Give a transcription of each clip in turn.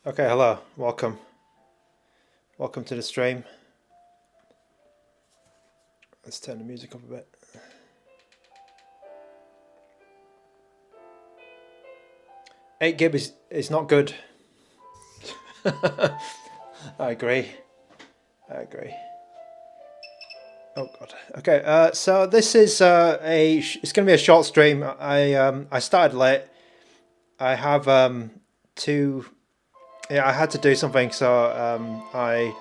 Okay, hello, welcome. Welcome to the stream. Let's turn the music up a bit. 8 GB is not good. I agree. I agree. Oh god. Okay, so this is it's going to be a short stream. I started late. I have two. Yeah, I had to do something, so I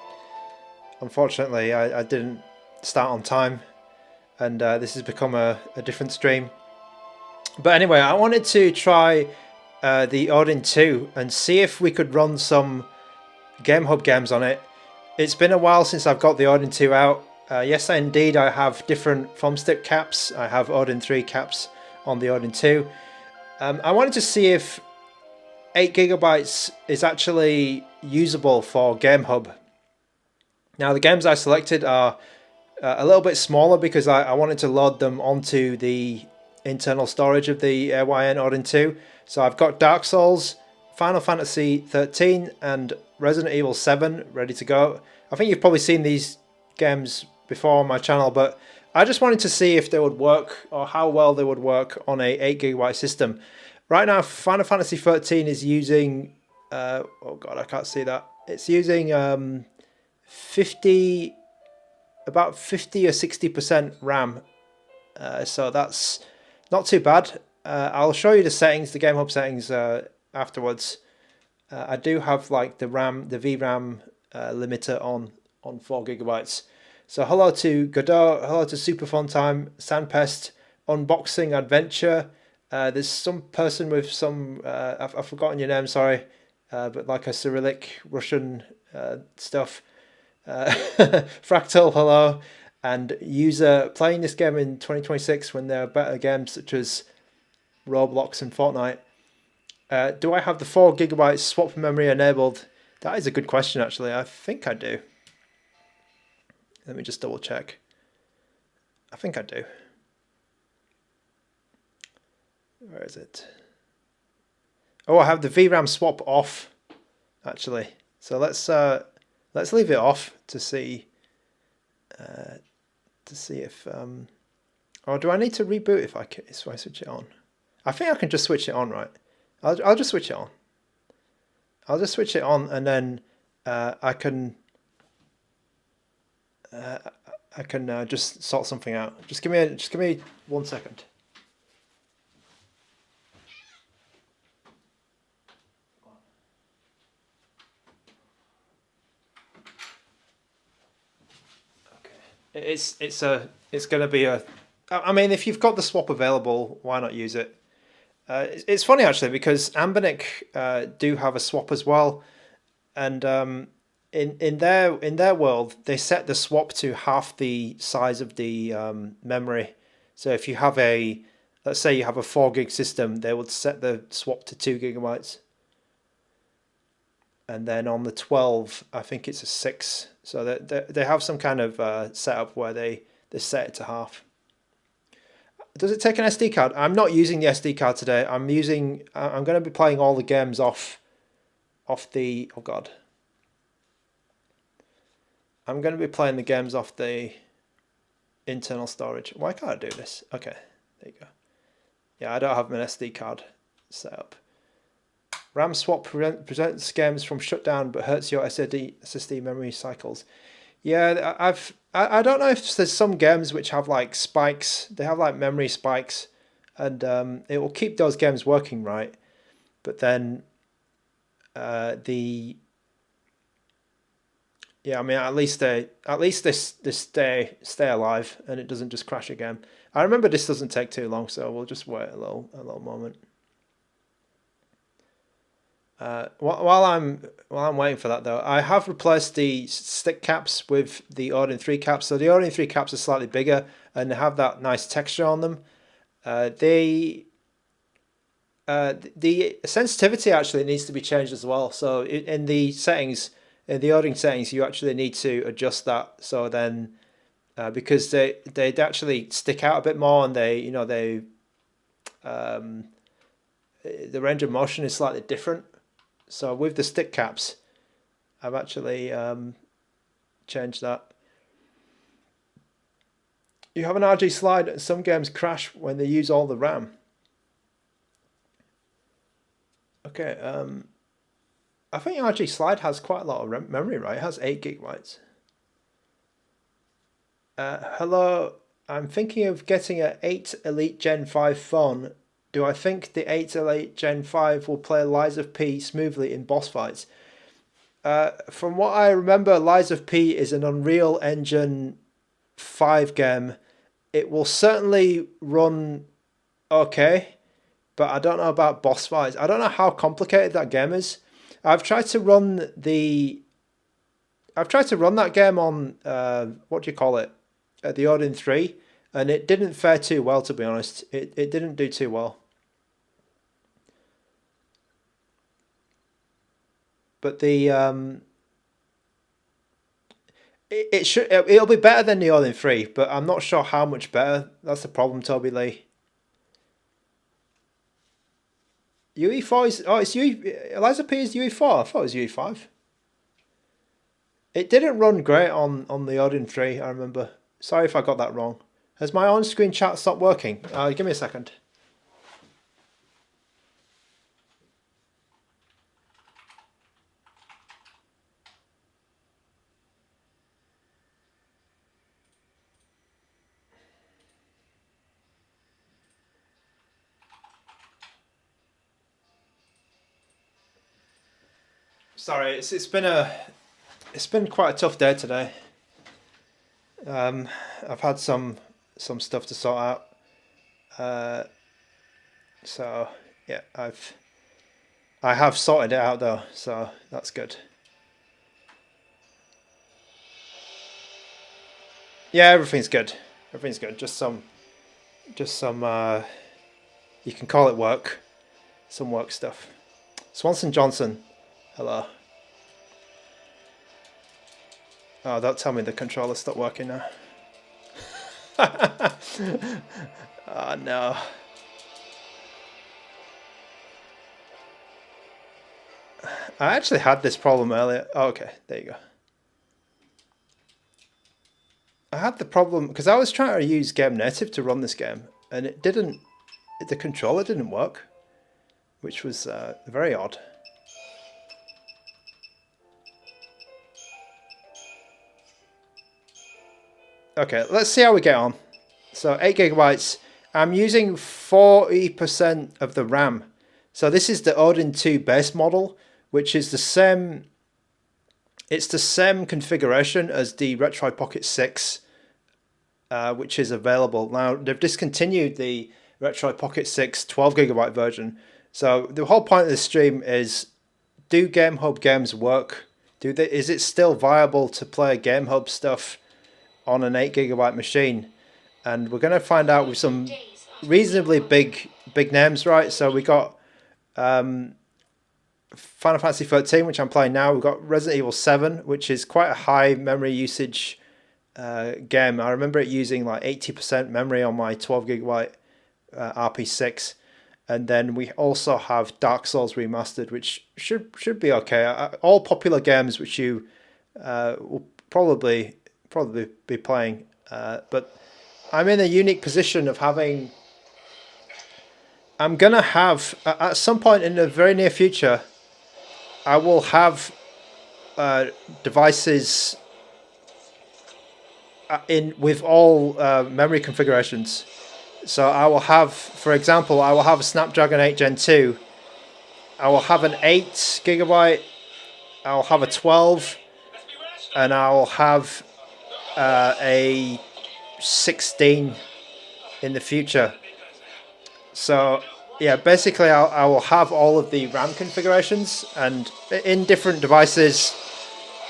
unfortunately I didn't start on time, and this has become a different stream. But anyway, I wanted to try the Odin 2 and see if we could run some GameHub games on it. It's been a while since I've got the Odin 2 out. Yes, indeed, I have different thumbstick caps. I have Odin 3 caps on the Odin 2. I wanted to see if 8 gigabytes is actually usable for GameHub. Now, the games I selected are a little bit smaller because I wanted to load them onto the internal storage of the AYN Odin 2. So I've got Dark Souls, Final Fantasy XIII, and Resident Evil 7 ready to go. I think you've probably seen these games before on my channel, but I just wanted to see if they would work or how well they would work on a 8 gigabyte system. Right now, Final Fantasy XIII is using, oh god, I can't see that. It's using 50, about 50 or 60% RAM. So that's not too bad. I'll show you the settings, the GameHub settings afterwards. I do have like the VRAM limiter on 4 gigabytes. So hello to Godot, hello to Super Fun Time, Sandpest, Unboxing Adventure. There's some person with some I've forgotten your name, sorry, but like a Cyrillic Russian stuff. Fractal, hello, and user playing this game in 2026 when there are better games such as Roblox and Fortnite. Do I have the 4 gigabytes swap memory enabled? That is a good question, actually. I think I do. Let me just double check. I think I do. Where is it? Oh, I have the VRAM swap off, actually. So let's leave it off to see if or do I need to reboot if I switch it on? I think I can just switch it on, right? I'll just switch it on. I'll just switch it on, and then I can just sort something out. Just give me 1 second. Okay. It's going to be a. I mean, if you've got the swap available, why not use it? It's funny actually because Ambinic do have a swap as well, and in their world they set the swap to half the size of the memory. So if you have let's say you have a 4 gig system, they would set the swap to 2 gigabytes, and then on the 12, I think it's a 6. So they have some kind of setup where they set it to half. Does it take an SD card? I'm not using the SD card today. I'm going to be playing all the games off the, oh god. I'm going to be playing the games off the internal storage. Why can't I do this? Okay, there you go. Yeah, I don't have an SD card set up. RAM swap prevents games from shutdown but hurts your SSD memory cycles. Yeah, I don't know if there's some games which have like spikes. They have like memory spikes, and it will keep those games working right. But then I mean at least they stay alive and it doesn't just crash again. I remember this doesn't take too long, so we'll just wait a little moment. While I'm waiting for that though, I have replaced the stick caps with the Odin 3 caps. So the Odin 3 caps are slightly bigger and they have that nice texture on them. The sensitivity actually needs to be changed as well. So in the settings, in the Odin settings, you actually need to adjust that. So then, because they actually stick out a bit more, and the range of motion is slightly different. So with the stick caps, I've actually changed that. You have an RG slide and some games crash when they use all the RAM. Okay, I think RG slide has quite a lot of memory, right? It has 8 gigabytes. Hello, I'm thinking of getting an 8 Elite Gen 5 phone. Do I think the 8 Elite Gen 5 will play Lies of P smoothly in boss fights? From what I remember, Lies of P is an Unreal Engine 5 game. It will certainly run okay, but I don't know about boss fights. I don't know how complicated that game is. I've tried to run that game on what do you call it? The Odin 3, and it didn't fare too well, to be honest. It didn't do too well. But the it'll be better than the Odin 3, but I'm not sure how much better. That's the problem, Toby Lee. UE4 is it's UE. Eliza P is UE4. I thought it was UE5. It didn't run great on the Odin 3. I remember. Sorry if I got that wrong. Has my on-screen chat stopped working? Give me a second. Sorry, it's been quite a tough day today. I've had some stuff to sort out. So yeah, I have sorted it out though, so that's good. Yeah, everything's good. Everything's good. Just some you can call it work. Some work stuff. Swanson Johnson. Hello. Oh, don't tell me the controller stopped working now. Oh no. I actually had this problem earlier. Oh, okay, there you go. I had the problem because I was trying to use Game Native to run this game, and it didn't. The controller didn't work, which was very odd. Okay, let's see how we get on. So 8 gigabytes. I'm using 40% of the RAM. So this is the Odin 2 base model, which is the same. It's the same configuration as the Retroid Pocket 6, which is available now. They've discontinued the Retroid Pocket 6 12 gigabyte version. So the whole point of this stream is: do GameHub games work? Is it still viable to play GameHub stuff on an 8 gigabyte machine? And we're going to find out with some reasonably big names, right? So we got Final Fantasy XIII, which I'm playing now. We've got Resident Evil 7, which is quite a high memory usage game. I remember it using like 80% memory on my 12 gigabyte RP6. And then we also have Dark Souls Remastered, which should be okay. All popular games which you will probably be playing, but I'm in a unique position of having. I'm gonna have at some point in the very near future, I will have devices in with all memory configurations. So I will have, for example, I will have a Snapdragon 8 Gen 2. I will have an 8 gigabyte. I'll have a 12, and I will have a 16 in the future. So yeah, basically I will have all of the RAM configurations and in different devices.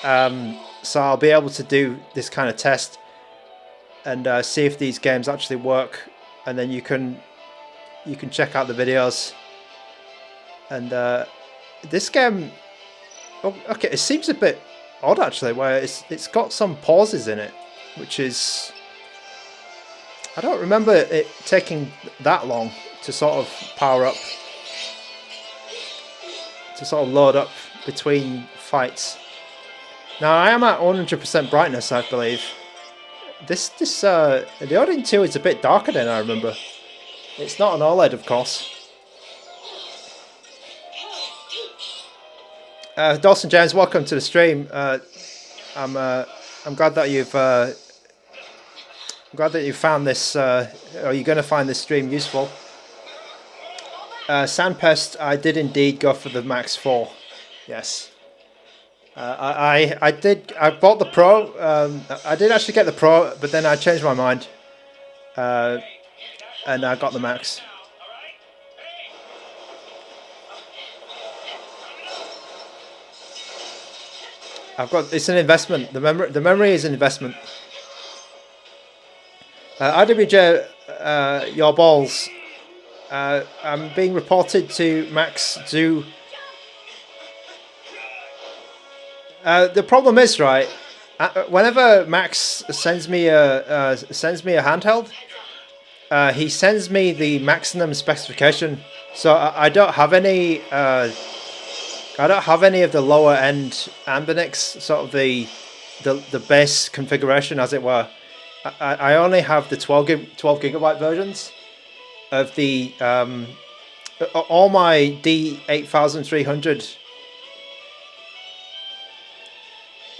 So I'll be able to do this kind of test and see if these games actually work, and then you can check out the videos. And this game, okay, it seems a bit odd actually, where it's got some pauses in it, which is, I don't remember it taking that long to sort of power up to sort of load up between fights. Now I am at 100% brightness, I believe. The Odin 2 is a bit darker than I remember. It's not an OLED, of course. Dawson James, welcome to the stream. I'm glad that you've found this, or you're going to find this stream useful. Sandpest, I did indeed go for the Max 4. Yes. I bought the Pro. I did actually get the Pro, but then I changed my mind. And I got the Max. It's an investment. The memory is an investment. IWJ, your balls. I'm being reported to Max Zoo. The problem is, right, whenever Max sends me a handheld, he sends me the maximum specification. So I don't have any. I don't have any of the lower end Ambinix, sort of the base configuration, as it were. I only have the 12 gigabyte versions of the all my D8300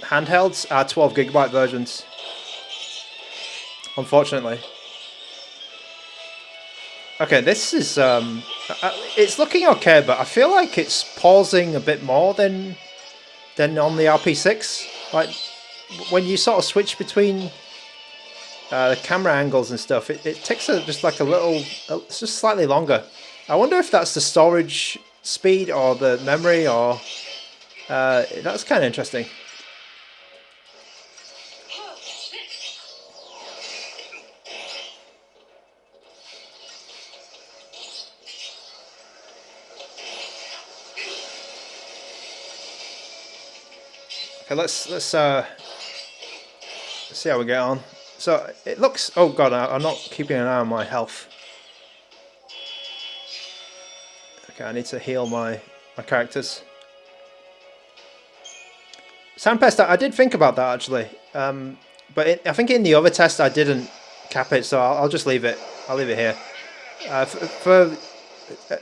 handhelds are 12 gigabyte versions, unfortunately. Okay, this is it's looking okay, but I feel like it's pausing a bit more than on the RP6. Like when you sort of switch between the camera angles and stuff, it takes just like a little, it's just slightly longer. I wonder if that's the storage speed or the memory, or that's kind of interesting. Okay, let's see how we get on. So it looks, oh god, I'm not keeping an eye on my health. Okay, I need to heal my characters. Sandpest, I did think about that actually, but I think in the other test I didn't cap it, so I'll just leave it. I'll leave it here.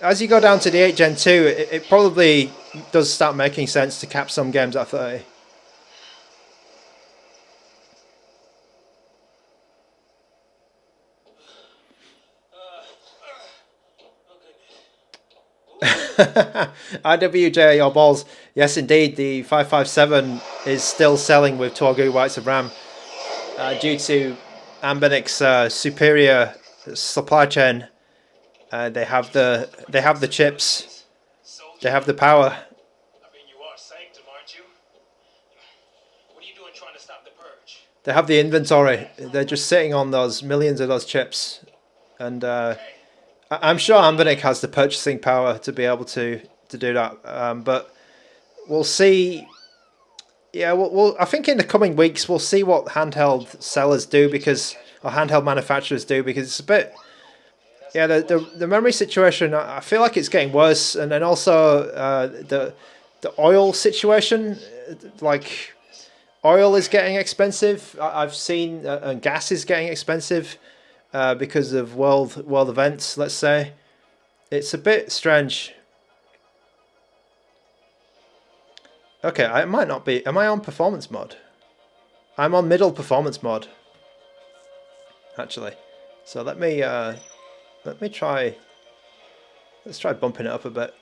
As you go down to the 8 Gen 2, it probably does start making sense to cap some games at 30. IWJ, your balls. Yes, indeed, the 557 is still selling with 12 gigabytes of RAM due to Ambinix superior supply chain. They have the chips, they have the power. I mean, you are sanctum, aren't you? What are you doing trying to stop the purge? They have the inventory. They're just sitting on those millions of those chips, and I'm sure Ambinix has the purchasing power to be able to do that. But we'll see. Yeah, I think in the coming weeks we'll see what handheld sellers do, or handheld manufacturers do, because it's a bit. Yeah, the memory situation, I feel like it's getting worse, and then also the oil situation, like oil is getting expensive. I've seen and gas is getting expensive because of world events. Let's say it's a bit strange. Okay, I might not be. Am I on performance mode? I'm on middle performance mode, actually. So let me try. Let's try bumping it up a bit.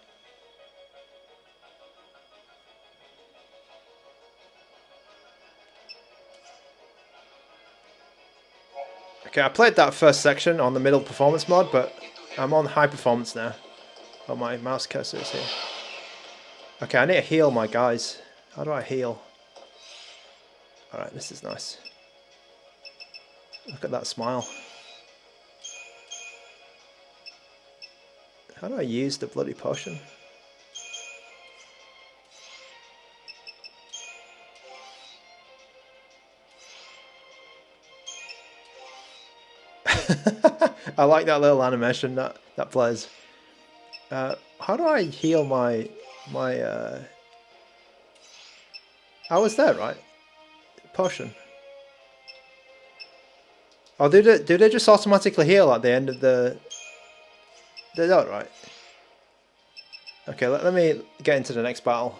Okay, I played that first section on the middle performance mode, but I'm on high performance now. Oh, my mouse cursor is here. Okay, I need to heal my guys. How do I heal? Alright, this is nice. Look at that smile. How do I use the bloody potion? I like that little animation that plays. How do I heal my My I was there, right? Potion. Oh, do they just automatically heal at the end of the... They don't, right? Okay, let me get into the next battle.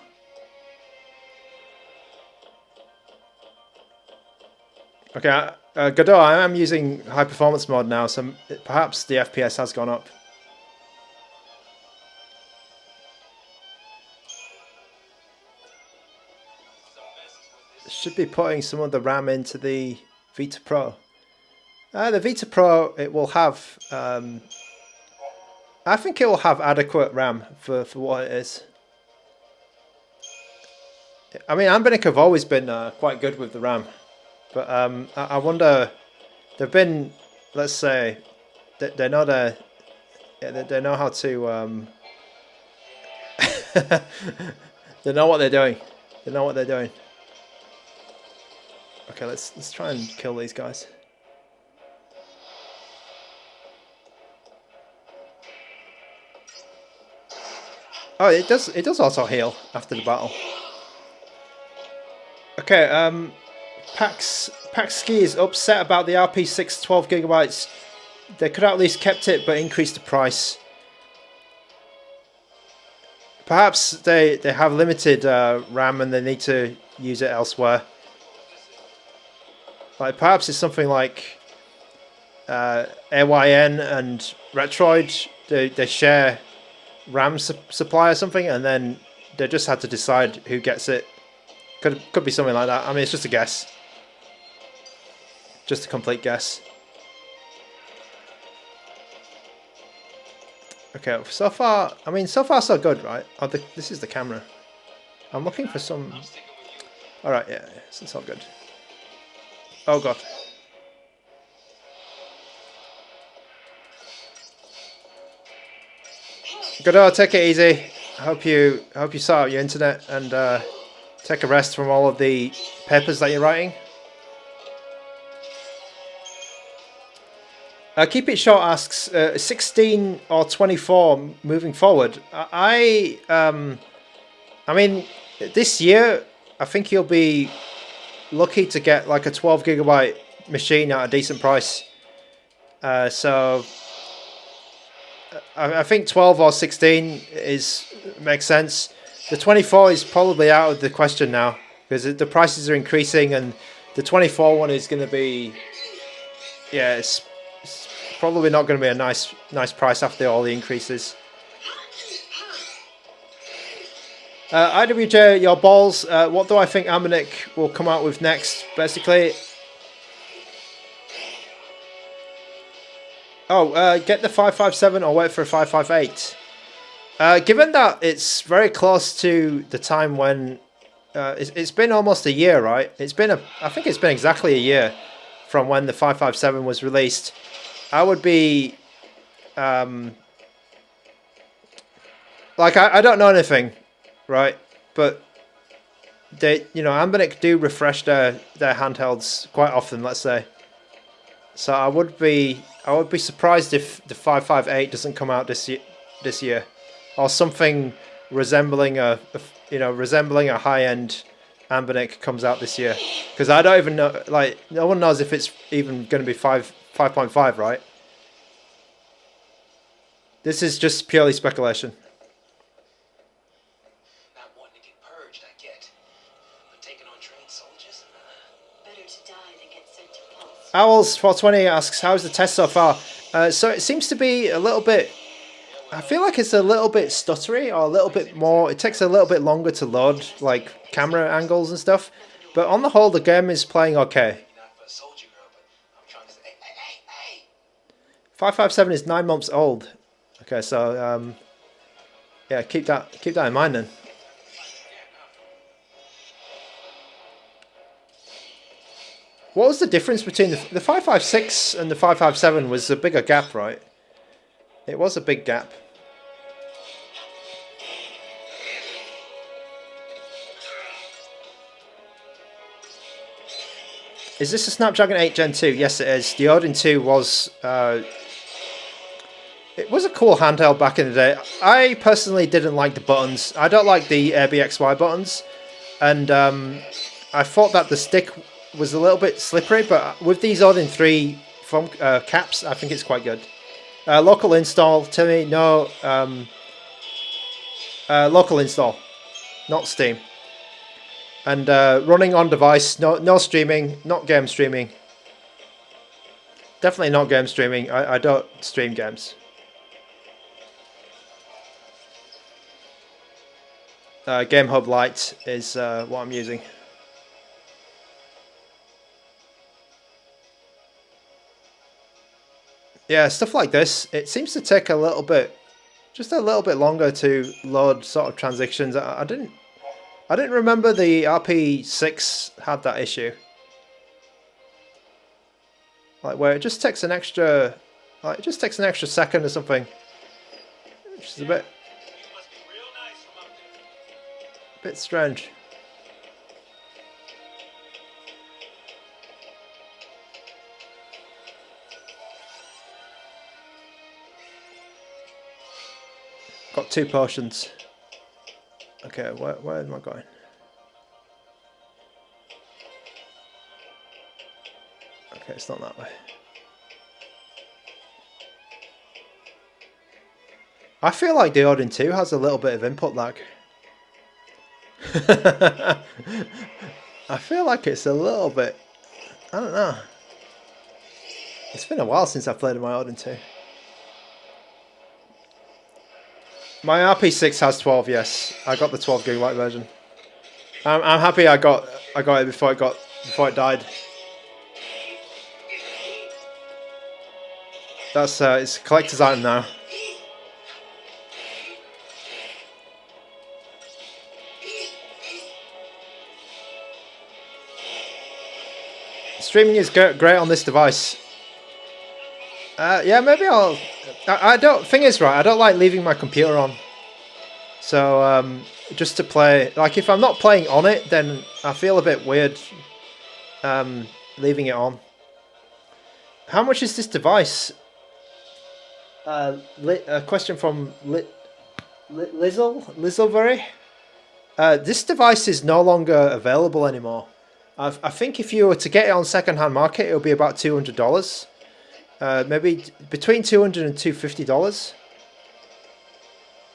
Okay, Godot, I am using high performance mode now, so perhaps the FPS has gone up. Should be putting some of the RAM into the Vita Pro. The Vita Pro, it will have... I think it will have adequate RAM for what it is. I mean, Anbernic have always been quite good with the RAM. But I wonder... They've been, let's say... They know they know how to... they know what they're doing. They know what they're doing. Okay, let's try and kill these guys. Oh, it does also heal after the battle. Okay, Pax Ski is upset about the RP6 12GB. They could have at least kept it but increased the price. Perhaps they have limited RAM and they need to use it elsewhere. Like perhaps it's something like AYN and Retroid. They share RAM supply or something, and then they just had to decide who gets it. Could be something like that. I mean, it's just a guess. Just a complete guess. Okay, so far, I mean, so far so good, right? Oh, this is the camera. I'm looking for some... Alright, yeah, it's all good. Oh god. Godot, take it easy. I hope you sort out your internet and take a rest from all of the papers that you're writing. Keep It Short asks 16 or 24 moving forward. I mean, this year I think you'll be lucky to get like a 12GB machine at a decent price. So I think 12 or 16 makes sense. The 24 is probably out of the question now because the prices are increasing, and the 24 one is going to be, yeah, it's probably not going to be a nice price after all the increases. IWJ, your balls. What do I think Anbernic will come out with next? Basically, get the 557 or wait for a 558. Given that it's very close to the time when it's been almost a year, right? I think it's been exactly a year from when the 557 was released. I would be like I don't know anything, right? But Anbernic do refresh their handhelds quite often, let's say. So I would be surprised if the 558 doesn't come out this year, or something resembling a high-end Anbernic comes out this year. Because I don't even know, like, no one knows if it's even going to be 5.5, right? This is just purely speculation. Not wanting to get purged, I get. But taking on trained soldiers? Better to die than get sent to Pulse. Owls 420 asks, how's the test so far? So it seems to be a little bit... I feel like it's a little bit stuttery, or a little bit more... It takes a little bit longer to load, like, camera angles and stuff. But on the whole, the game is playing okay. 557 is 9 months old. Okay, so yeah, keep that in mind then. What was the difference between the 556 and the 557? Was a bigger gap, right? It was a big gap. Is this a Snapdragon 8 Gen 2? Yes, it is. The Odin 2 was... it was a cool handheld back in the day. I personally didn't like the buttons. I don't like the ABXY buttons, and I thought that the stick was a little bit slippery. But with these Odin 3 foam caps, I think it's quite good. Local install, Timmy. No, local install, not Steam. And running on device. No streaming. Not game streaming. Definitely not game streaming. I don't stream games. GameHub Lite is what I'm using. Yeah, stuff like this. It seems to take a little bit, just a little bit longer to load sort of transitions. I didn't remember the RP6 had that issue. Like where it just takes an extra, like it just takes an extra second or something. Which is a bit strange. Got 2 potions. Okay, where am I going? Okay, it's not that way. I feel like the Odin 2 has a little bit of input lag. I feel like it's a little bit, I don't know. It's been a while since I've played my Odin 2. My RP6 has 12, yes. I got the 12GB version. I'm happy I got it before it died. That's it's a collector's item now. Streaming is great on this device. Yeah, maybe I'll. I don't. Thing is, right, I don't like leaving my computer on. So just to play, like if I'm not playing on it, then I feel a bit weird leaving it on. How much is this device? A question from Lizzleberry. This device is no longer available anymore. I think if you were to get it on second-hand market, it would be about $200. Maybe between $200 and $250.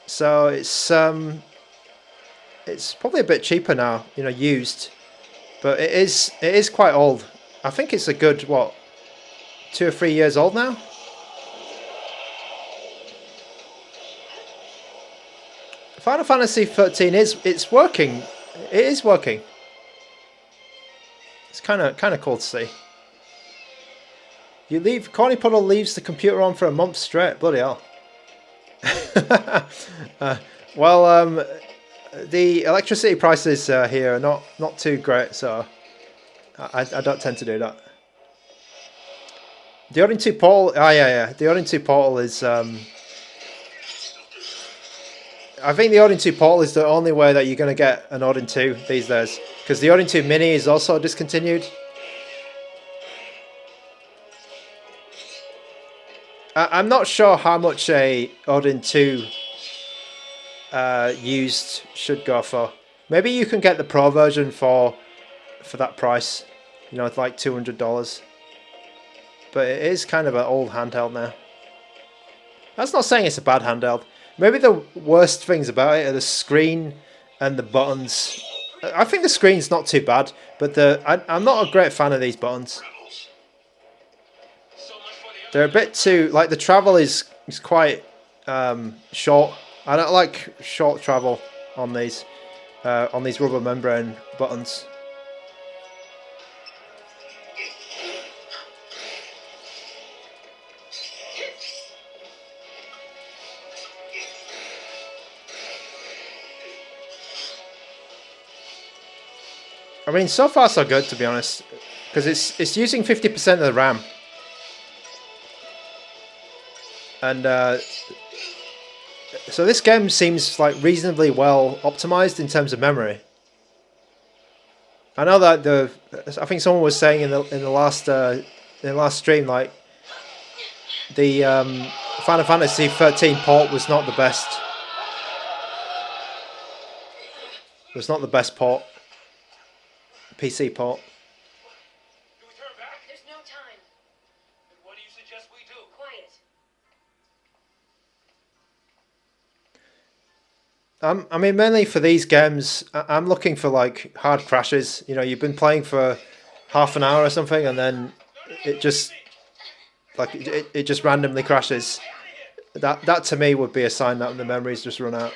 So it's probably a bit cheaper now, you know, used. But it is quite old. I think it's a good, what, 2 or 3 years old now? Final Fantasy XIII it's working. It is working. It's kind of cool to see. Corny Puddle leaves the computer on for a month straight. Bloody hell. Well, the electricity prices here are not too great, so I don't tend to do that. The Odin 2 Portal, yeah. The Odin 2 Portal is, I think the Odin 2 Portal is the only way that you're going to get an Odin 2 these days, because the Odin 2 Mini is also discontinued. I'm not sure how much a Odin 2 used should go for. Maybe you can get the Pro version for that price. You know, it's like $200. But it is kind of an old handheld now. That's not saying it's a bad handheld. Maybe the worst things about it are the screen and the buttons. I think the screen's not too bad, but I'm not a great fan of these buttons. They're a bit too, like the travel is quite short. I don't like short travel on these rubber membrane buttons. I mean, so far so good, to be honest, because it's using 50% of the RAM. And so this game seems like reasonably well optimized in terms of memory. I know that I think someone was saying in the last stream, like the Final Fantasy XIII port was not the best. Was not the best port. PC port. Do we turn back? There's no time. Then what do you suggest we do? Quiet. I mean, mainly for these games, I'm looking for like hard crashes. You know, you've been playing for half an hour or something, and then it just like it just randomly crashes. That to me would be a sign that the memory's just run out.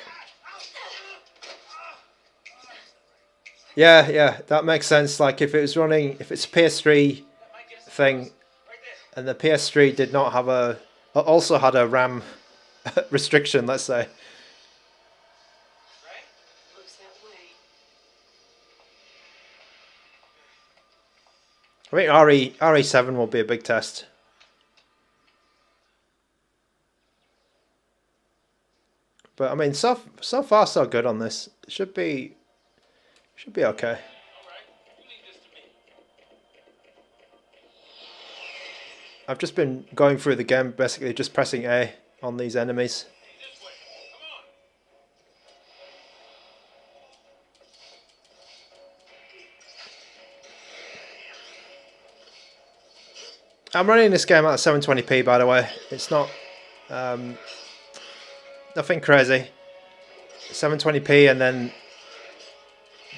Yeah, that makes sense. Like if it was running, if it's a PS3 thing, and the PS3 did not have also had a RAM restriction, let's say. Looks that way. I think RE7 will be a big test. But I mean, so far so good on this. It should be okay. All right, you leave this to me. I've just been going through the game, basically just pressing A on these enemies. This way. Come on. I'm running this game at 720p, by the way. It's not nothing crazy. 720p, and then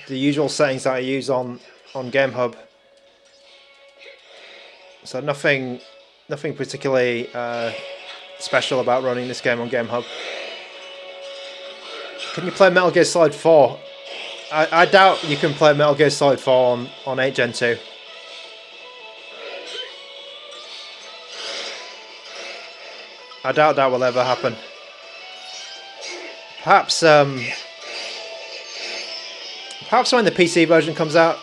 the usual settings that I use on GameHub. So nothing particularly special about running this game on GameHub. Can you play Metal Gear Solid 4? I doubt you can play Metal Gear Solid 4 on 8 Gen 2. I doubt that will ever happen. Perhaps when the PC version comes out.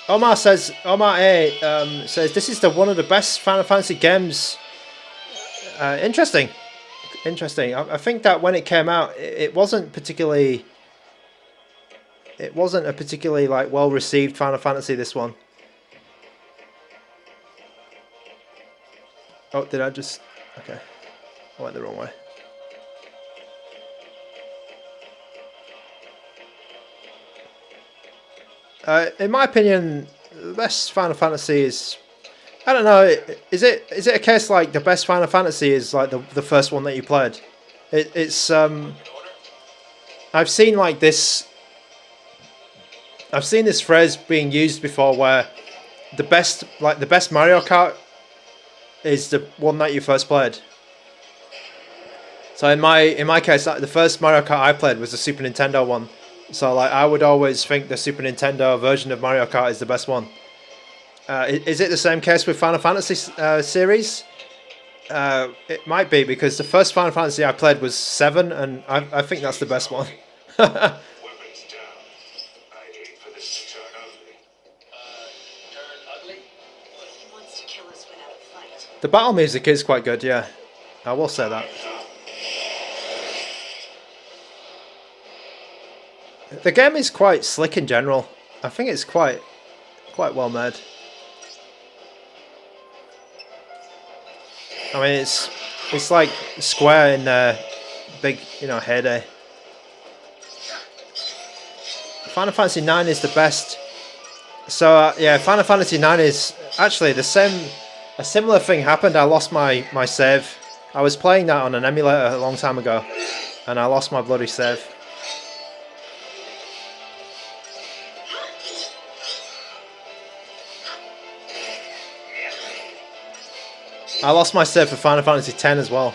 Omar A says this is one of the best Final Fantasy games. Interesting. I think that when it came out, it wasn't a particularly like well received Final Fantasy. This one. Oh, did I just? Okay, I went the wrong way. In my opinion, the best Final Fantasy is, I don't know, is it a case like the best Final Fantasy is like the first one that you played? It's I've seen like this. I've seen this phrase being used before, where the best Mario Kart is the one that you first played. So in my case, like, the first Mario Kart I played was the Super Nintendo one. So like I would always think the Super Nintendo version of Mario Kart is the best one. Is it the same case with Final Fantasy series? It might be, because the first Final Fantasy I played was 7, and I think that's the best one. Weapons down. I'd hate for this to turn ugly. Turn ugly? He wants to kill us without a fight. The battle music is quite good, yeah. I will say that. The game is quite slick in general. I think it's quite well made. I mean, it's like Square in their big, heyday. Final Fantasy IX is the best. So yeah, Final Fantasy IX is actually the same. A similar thing happened. I lost my save. I was playing that on an emulator a long time ago, and I lost my bloody save. I lost my save for Final Fantasy X as well,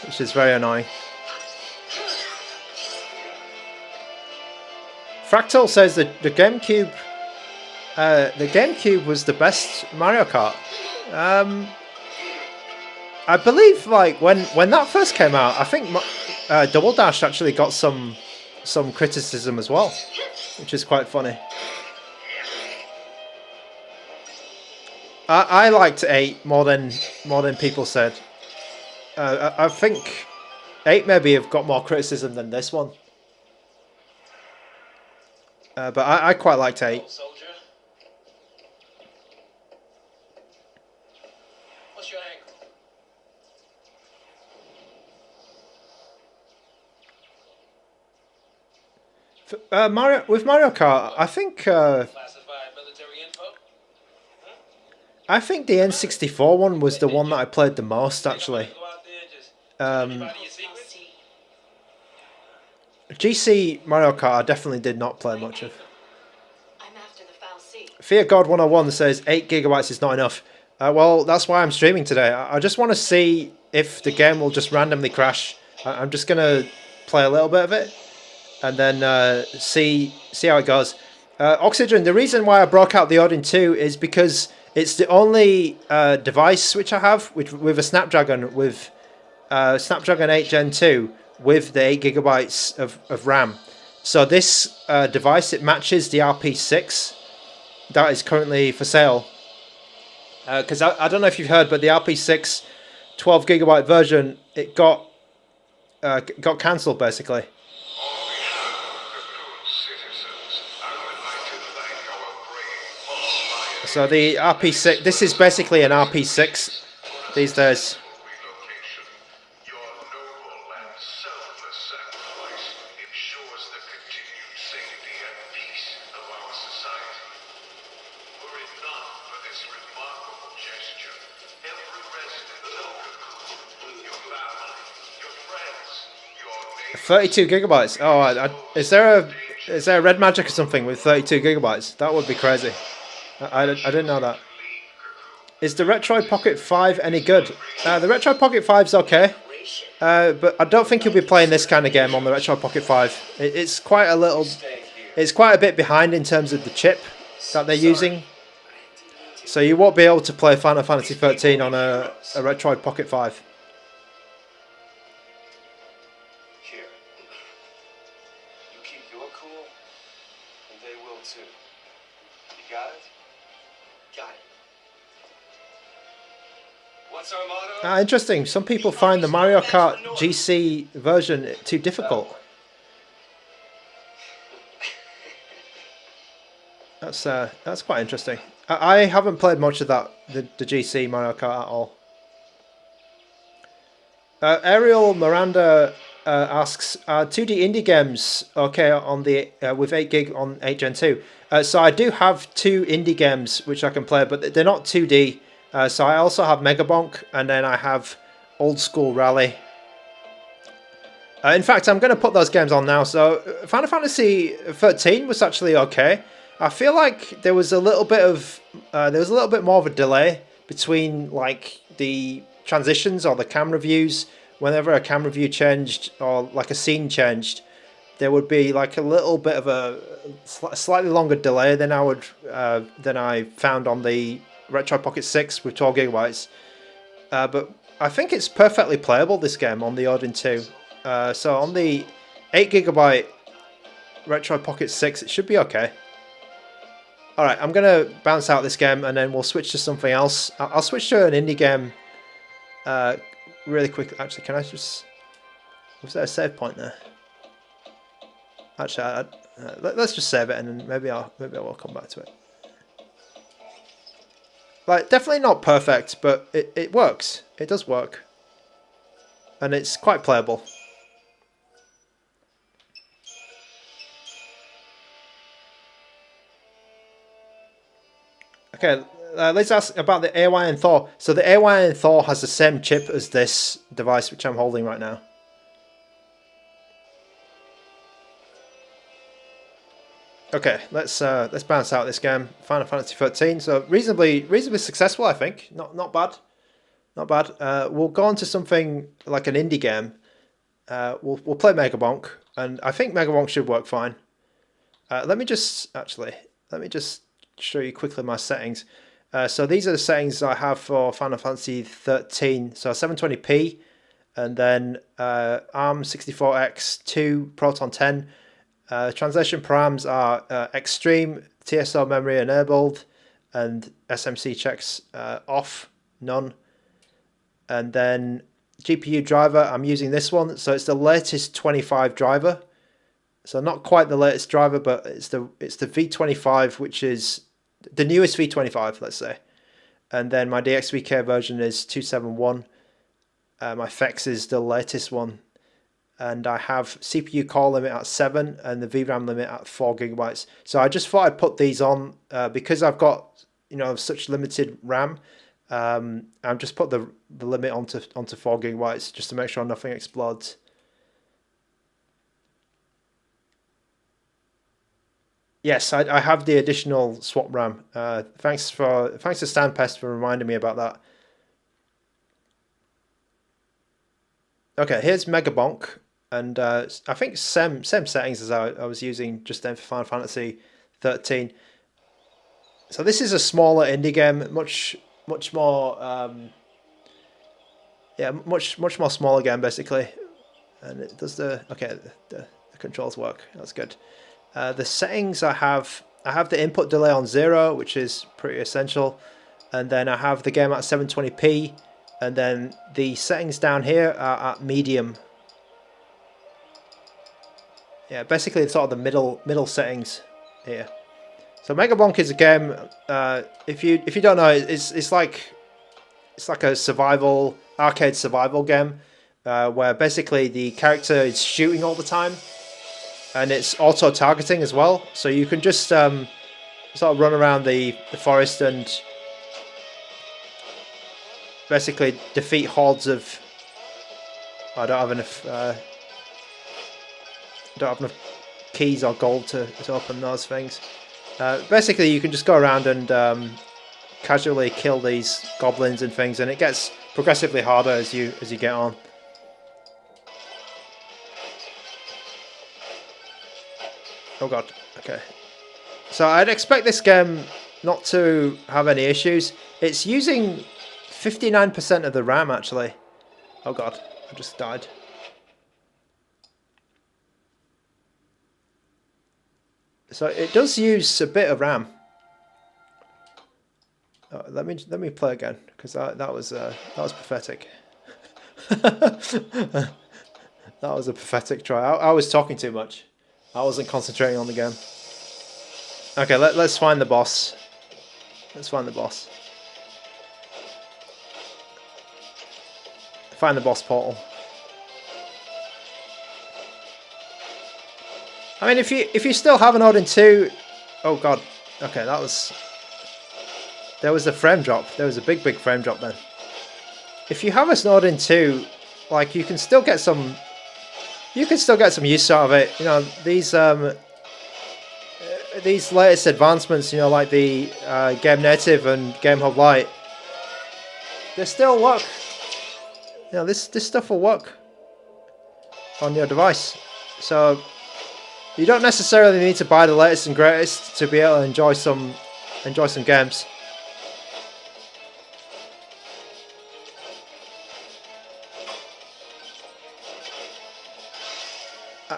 which is very annoying. Fractal says that the GameCube was the best Mario Kart. I believe like when that first came out, I think Double Dash actually got some criticism as well, which is quite funny. I liked 8 more than people said. I think 8 maybe have got more criticism than this one. But I quite liked 8. Soldier. Mario Kart, Classified military info? I think the N64 one was the one that I played the most actually. Go out there, just Um, anybody your secrets? GC Mario Kart I definitely did not play much of. I'm after the foul sea. Fear God 101 says 8 gigabytes is not enough. Well, that's why I'm streaming today. I just want to see if the game will just randomly crash. I'm just gonna play a little bit of it and then see how it goes. Oxygen. The reason why I broke out the Odin 2 is because it's the only device which I have with a Snapdragon with Snapdragon 8 Gen 2 with the 8 gigabytes of RAM. So this device, it matches the RP6 that is currently for sale. Because I don't know if you've heard, but the RP6 12 gigabyte version, it got cancelled basically. So the RP6, this is basically an RP6 these days. $32 gigabytes. Oh, is there a red magic or something with 32 gigabytes? That would be crazy. I didn't know that. Is the Retroid Pocket 5 any good? The Retroid Pocket 5's okay, but I don't think you'll be playing this kind of game on the Retroid Pocket 5. It's quite a bit behind in terms of the chip that they're using. So you won't be able to play Final Fantasy XIII on a Retroid Pocket 5. Here. You keep your cool, and they will too. You got it? Got it. What's our motto? Interesting. Some people find the Mario Kart GC version too difficult. That's quite interesting. I haven't played much of that, the GC Mario Kart at all. Ariel Miranda asks, 2D indie games okay on the with 8 gig on 8 Gen 2? So I do have 2 indie games which I can play, but they're not 2D. So I also have Megabonk, and then I have Old School Rally. In fact, I'm going to put those games on now. So Final Fantasy XIII was actually okay. I feel like there was a little bit more of a delay between like the transitions or the camera views. Whenever a camera view changed or like a scene changed, there would be like a little bit of a slightly longer delay than I found on the Retro Pocket 6 with 12 gigabytes. But I think it's perfectly playable, this game, on the Odin 2. So on the 8 gigabyte Retro Pocket 6, it should be okay. Alright, I'm going to bounce out this game and then we'll switch to something else. I'll switch to an indie game really quickly. Actually, can I just... Was there a save point there? Actually, let's just save it and then maybe I will come back to it. Like, definitely not perfect, but it works. It does work. And it's quite playable. Okay, let's ask about the AYN Thor. So the AYN Thor has the same chip as this device which I'm holding right now. Okay, let's bounce out this game, Final Fantasy XIII. So reasonably successful, I think. Not bad, not bad. We'll go on to something like an indie game. We'll play Megabonk, and I think Megabonk should work fine. Let me just show you quickly my settings. So these are the settings I have for Final Fantasy XIII. So 720p, and then ARM64X 2 Proton 10. Translation params are extreme, TSO memory enabled, and SMC checks off, none. And then GPU driver, I'm using this one, so it's the latest 25 driver. So not quite the latest driver, but it's the V25, which is the newest V25, let's say. And then my DXVK version is 271. My FX is the latest one. and I have CPU core limit at 7 and the VRAM limit at 4 gigabytes. So I just thought I'd put these on because I've got such limited RAM. I've just put the limit onto 4 gigabytes just to make sure nothing explodes. Yes, I have the additional swap RAM. Thanks to Standpest for reminding me about that. Okay, here's Megabonk, and I think same settings as I was using just then for Final Fantasy XIII. So this is a smaller indie game, much more much more smaller game basically, and it does the controls work. That's good. The settings I have the input delay on 0, which is pretty essential, and then I have the game at 720p, and then the settings down here are at medium. Yeah, basically it's sort of the middle settings here. So Megabonk is a game. If you don't know, it's like a arcade survival game where basically the character is shooting all the time. And it's auto targeting as well, so you can just sort of run around the forest and basically defeat hordes of. I don't have enough keys or gold to open those things. Basically, you can just go around and casually kill these goblins and things, and it gets progressively harder as you get on. Oh god, okay. So I'd expect this game not to have any issues. It's using 59% of the RAM actually. Oh god, I just died. So it does use a bit of RAM. Oh, let me play again, because that was pathetic. That was a pathetic try. I was talking too much. I wasn't concentrating on the game. Okay, let's find the boss. Let's find the boss. Find the boss portal. I mean, if you still have an Odin 2, oh god. Okay, there was a frame drop. There was a big frame drop then. If you have an Odin 2, like you can still get some. You can still get some use out of it. These latest advancements, like the Game Native and GameHub Lite, they still work. This stuff will work on your device. So you don't necessarily need to buy the latest and greatest to be able to enjoy some games.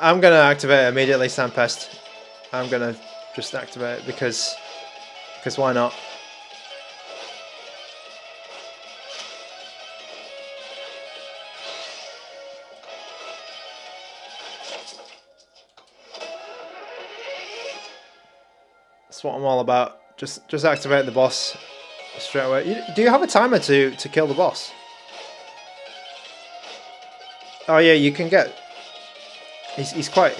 I'm gonna activate it immediately, Sandpest. I'm gonna just activate it because why not? That's what I'm all about. Just activate the boss straight away. Do you have a timer to kill the boss? Oh yeah, you can get. He is quite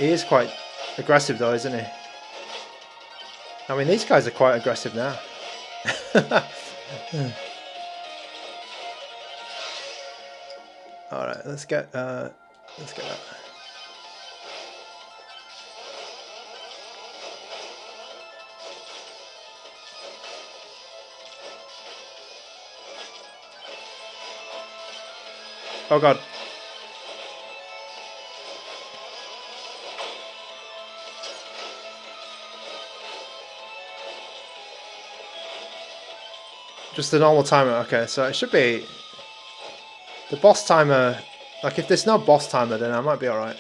aggressive though, isn't he? I mean, these guys are quite aggressive now. All right, let's get that. Oh god. Just a normal timer, okay, so it should be the boss timer. Like if there's no boss timer, then I might be alright.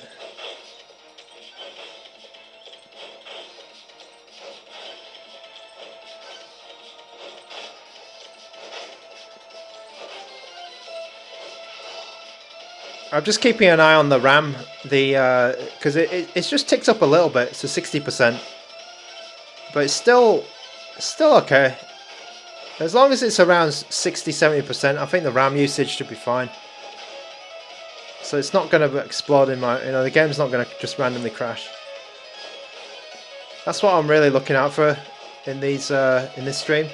I'm just keeping an eye on the RAM, because it's just ticked up a little bit to 60%, but it's still okay. As long as it's around 60-70%, I think the RAM usage should be fine. So it's not going to explode in my, the game's not going to just randomly crash. That's what I'm really looking out for in these in this stream.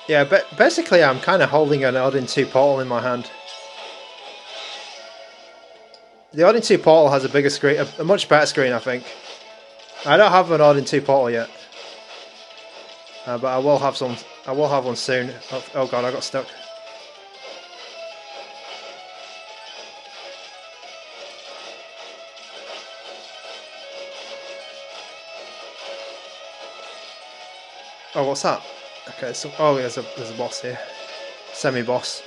Yeah, but basically I'm kind of holding an Odin 2 Portal in my hand. The Odin 2 Portal has a bigger screen, a much better screen, I think. I don't have an Odin 2 Portal yet, but I will have some. I will have one soon. Oh god, I got stuck. Oh, what's that? Okay, so there's a boss here, semi-boss.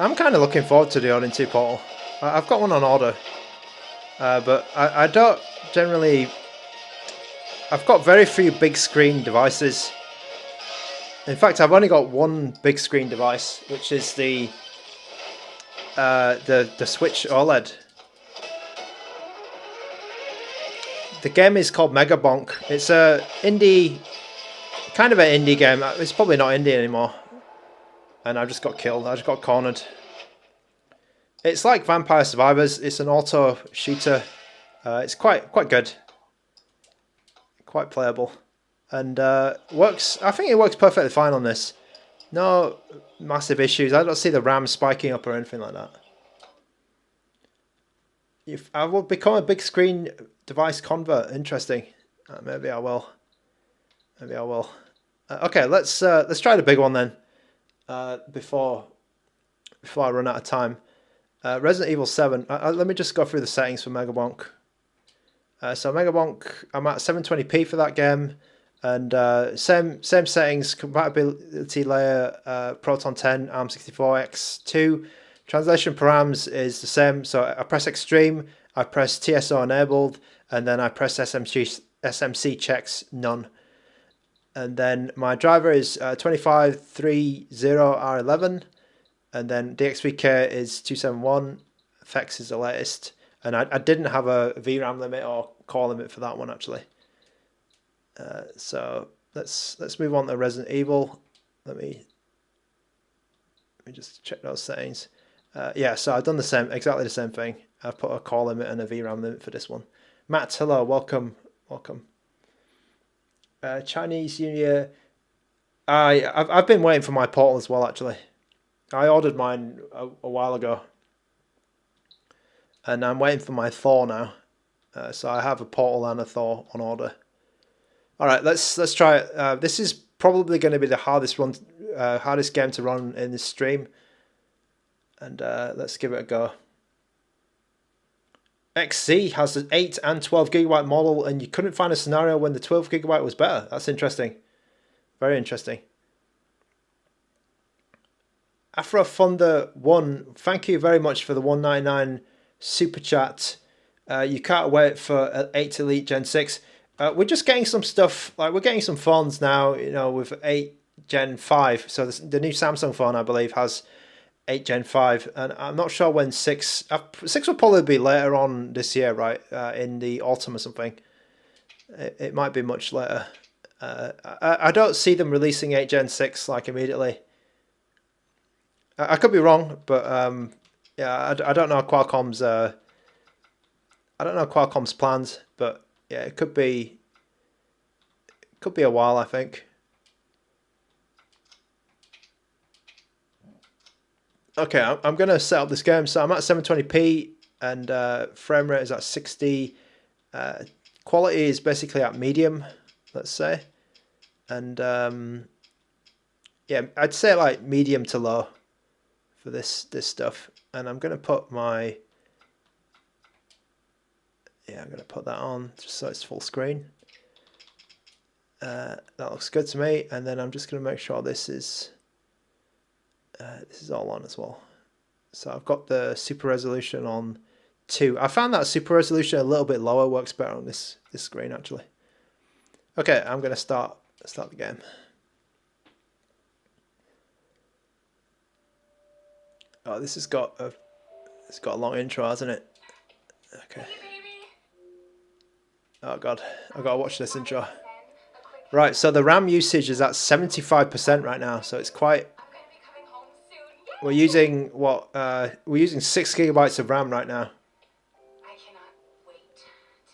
I'm kind of looking forward to the Odin 2 Portal. I've got one on order, but I don't generally. I've got very few big screen devices. In fact, I've only got one big screen device, which is the Switch OLED. The game is called Megabonk. It's a indie, kind of an indie game. It's probably not indie anymore. And I just got killed. I just got cornered. It's like Vampire Survivors. It's an auto shooter. It's quite good. Quite playable. And works. I think it works perfectly fine on this. No massive issues. I don't see the RAM spiking up or anything like that. If I will become a big screen device convert. Interesting. Maybe I will. Maybe I will. Okay, let's try the big one then. Before I run out of time. Resident Evil 7. Let me just go through the settings for Megabonk. So Megabonk, I'm at 720p for that game, and same settings, compatibility layer, Proton 10, ARM64X2. Translation params is the same. So I press Extreme, I press TSO enabled, and then I press SMC checks none. And then my driver is 2530R11, and then DXVK is 271. FX is the latest, and I didn't have a VRAM limit or core limit for that one actually. So let's move on to Resident Evil. Let me just check those settings. Yeah, so I've done exactly the same thing. I've put a core limit and a VRAM limit for this one. Matt, hello, welcome. Chinese New Year. I've been waiting for my Portal as well actually. I ordered mine a while ago, and I'm waiting for my Thor now. So I have a Portal and a Thor on order. All right, let's try it. This is probably going to be the hardest game to run in this stream, and let's give it a go. XC has an 8 and 12 gigabyte model, and you couldn't find a scenario when the 12 gigabyte was better. That's interesting. Very interesting. Afro Thunder 1, thank you very much for the 199 super chat. You can't wait for 8 Elite Gen 6. We're just getting some stuff, like we're getting some phones now, with 8 Gen 5. So the new Samsung phone, I believe, has 8 Gen 5, and I'm not sure when 6 will probably be later on this year, right? In the autumn or something. It might be much later. I don't see them releasing 8 Gen 6 like immediately. I could be wrong, but yeah, I don't know Qualcomm's plans, but yeah, it could be a while, I think. Okay, I'm going to set up this game. So I'm at 720p, and frame rate is at 60. Quality is basically at medium, let's say. And yeah, I'd say like medium to low for this stuff. And I'm going to put I'm going to put that on just so it's full screen. That looks good to me. And then I'm just going to make sure this is all on as well. So I've got the super resolution on 2. I found that super resolution a little bit lower works better on this screen actually. Okay, I'm going to start the game. Oh, this has got a long intro, hasn't it? Okay. Oh god, I gotta watch this intro. Right, so the RAM usage is at 75% right now, so it's quite. We're using what? We're using 6 gigabytes of RAM right now. I cannot wait to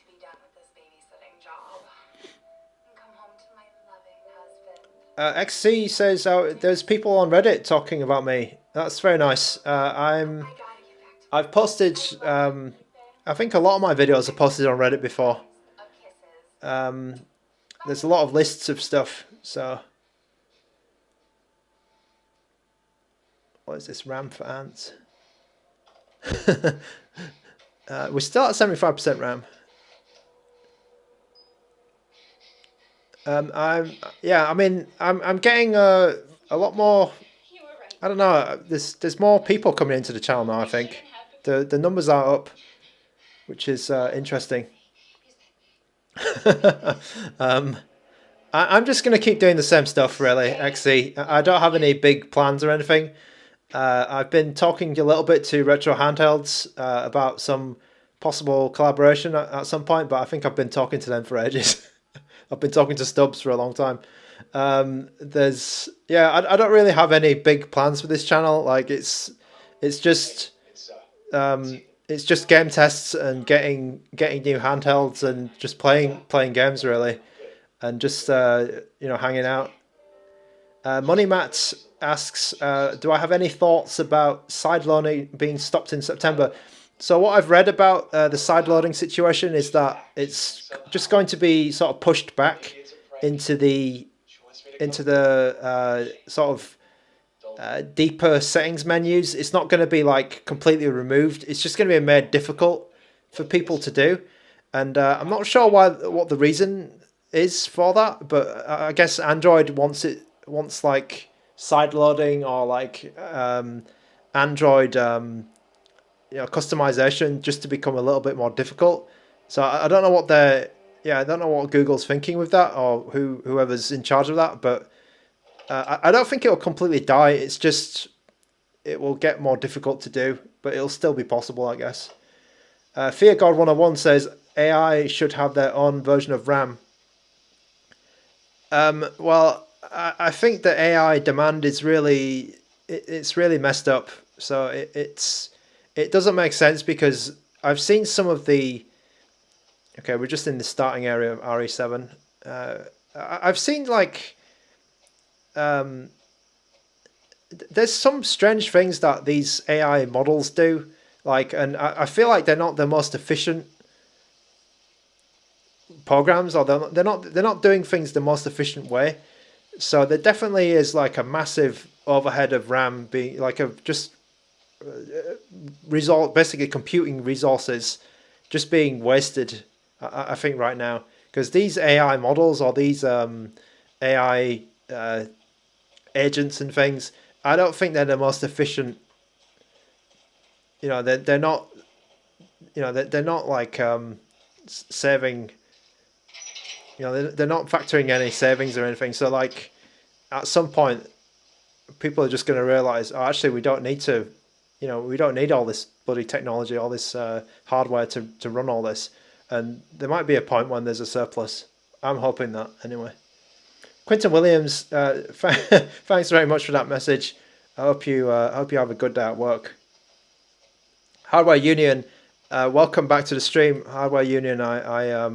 be done with this babysitting job and come home to my loving husband. XC says there's people on Reddit talking about me. That's very nice. I've posted. I think a lot of my videos are posted on Reddit before. There's a lot of lists of stuff. So, what is this? RAM for ants. We're still at 75% RAM. I'm getting a lot more. I don't know. There's more people coming into the channel now. I think the numbers are up, which is interesting. I'm just gonna keep doing the same stuff, really. XC. I don't have any big plans or anything. I've been talking a little bit to Retro Handhelds about some possible collaboration at some point, but I think I've been talking to them for ages. I've been talking to Stubbs for a long time. I don't really have any big plans for this channel. Like it's just game tests and getting new handhelds and just playing games really, and just hanging out. Money Matt asks, do I have any thoughts about sideloading being stopped in September? So what I've read about the sideloading situation is that it's just going to be sort of pushed back into the sort of deeper settings menus. It's not going to be like completely removed. It's just going to be made difficult for people to do, and I'm not sure what the reason is for that. But I guess Android wants like sideloading or like Android customization just to become a little bit more difficult. So I don't know what I don't know what Google's thinking with that, or whoever's in charge of that, but I don't think it'll completely die. It's just it will get more difficult to do, but it'll still be possible, I guess. Fear God 101 says AI should have their own version of RAM. Well, I think the AI demand is really it's really messed up. So it doesn't make sense, because I've seen some of the. Okay, we're just in the starting area of RE7. I've seen like. There's some strange things that these AI models do, like, and I feel like they're not the most efficient programs, or they're not doing things the most efficient way. So there definitely is like a massive overhead of RAM being like a just basically computing resources just being wasted. I think right now, because these AI models or these AI agents and things, I don't think they're the most efficient. They're not. They're not like saving. They're not factoring any savings or anything. So like, at some point, people are just going to realize, oh, actually, we don't need to. We don't need all this bloody technology, all this hardware to run all this. And there might be a point when there's a surplus. I'm hoping that anyway. Quinton Williams, thanks very much for that message. I hope you have a good day at work. Hardware Union, welcome back to the stream. Hardware Union, I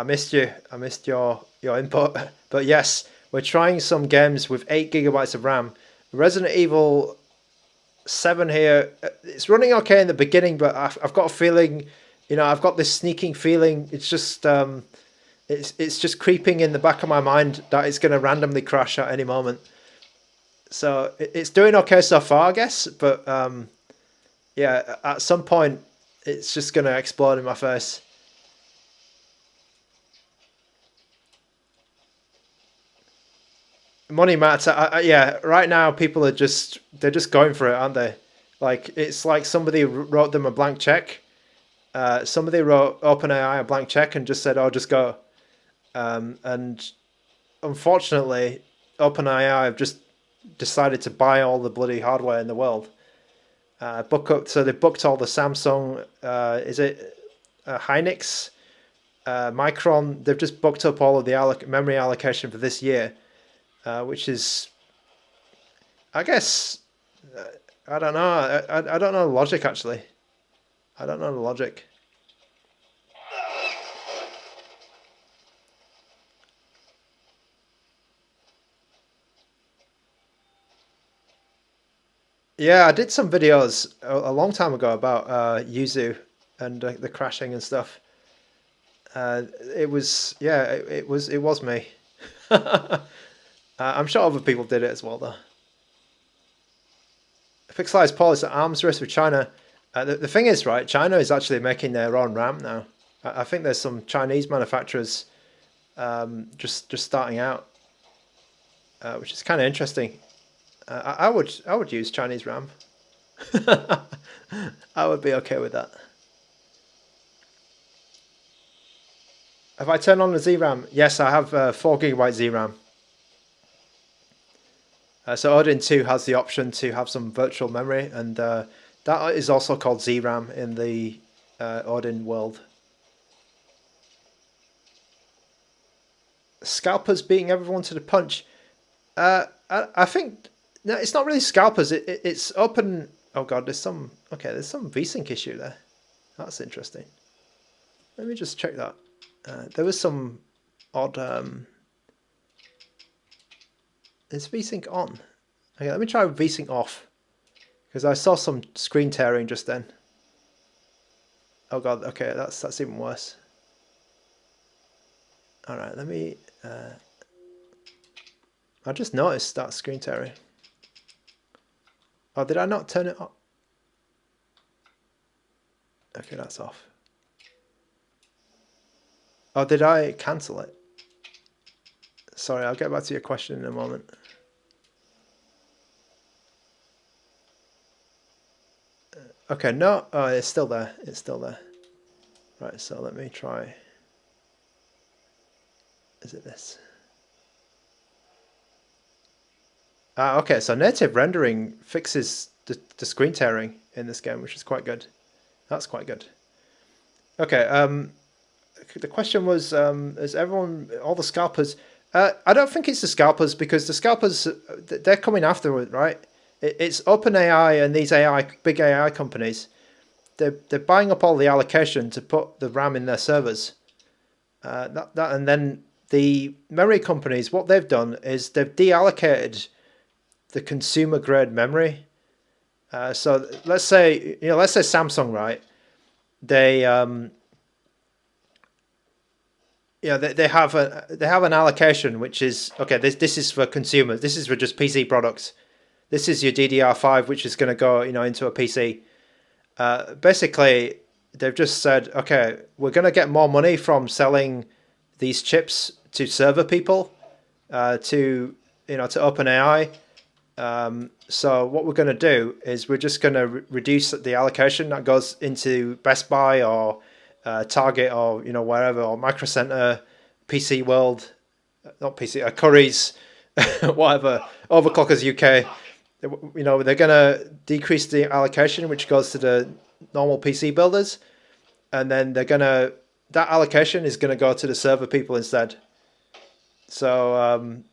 missed you. I missed your input. But yes, we're trying some games with 8 gigabytes of RAM. Resident Evil 7 here. It's running okay in the beginning, but I've got a feeling. I've got this sneaking feeling. It's just it's just creeping in the back of my mind that it's going to randomly crash at any moment. So it's doing okay so far, I guess. But at some point, it's just going to explode in my face. Money Matt, right now people are they're just going for it, aren't they? Like, it's like somebody wrote them a blank check. Somebody wrote OpenAI a blank check and just said, "Oh, just go." And unfortunately, OpenAI have just decided to buy all the bloody hardware in the world. So they booked all the Samsung, is it Hynix, Micron? They've just booked up all of the memory allocation for this year, which is, I guess, I don't know. I don't know the logic, actually. I don't know the logic. Yeah, I did some videos a long time ago about Yuzu and the crashing and stuff. It was me. I'm sure other people did it as well, though. Fixed Paul is at arms race with China. The thing is, right, China is actually making their own RAM now. I think there's some Chinese manufacturers just starting out, which is kind of interesting. I would use Chinese RAM. I would be okay with that. Have I turned on the ZRAM? Yes, I have 4GB ZRAM. So Odin 2 has the option to have some virtual memory, and that is also called ZRAM in the Odin world. Scalpers beating everyone to the punch. I think no, it's not really scalpers. It's open. Oh god, there's some VSync issue there. That's interesting. Let me just check that. There was some odd. Is VSync on? Okay, let me try VSync off, because I saw some screen tearing just then. Oh god, okay, that's even worse. All right, let me. I just noticed that screen tearing. Oh, did I not turn it off? Okay, that's off. Oh, did I cancel it? Sorry, I'll get back to your question in a moment. Okay, no, oh, it's still there. It's still there. Right, so let me try. Is it this? Okay, so native rendering fixes the screen tearing in this game, which is quite good. That's quite good. Okay, the question was, is everyone, all the scalpers... I don't think it's the scalpers, because the scalpers, they're coming after it, right? It's OpenAI and these big AI companies. They're buying up all the allocation to put the RAM in their servers. And then the memory companies, what they've done is they've deallocated the consumer grade memory. So let's say Samsung, right? They they have an allocation which is okay. This is for consumers. This is for just PC products. This is your DDR5, which is going to go into a PC. Basically, they've just said, okay, we're going to get more money from selling these chips to server people, to OpenAI. So what we're going to do is we're just going to reduce the allocation that goes into Best Buy or Target or wherever, or Micro Center, PC World, not PC, Currys, whatever, Overclockers UK. They're going to decrease the allocation, which goes to the normal PC builders, and then that allocation is going to go to the server people instead. So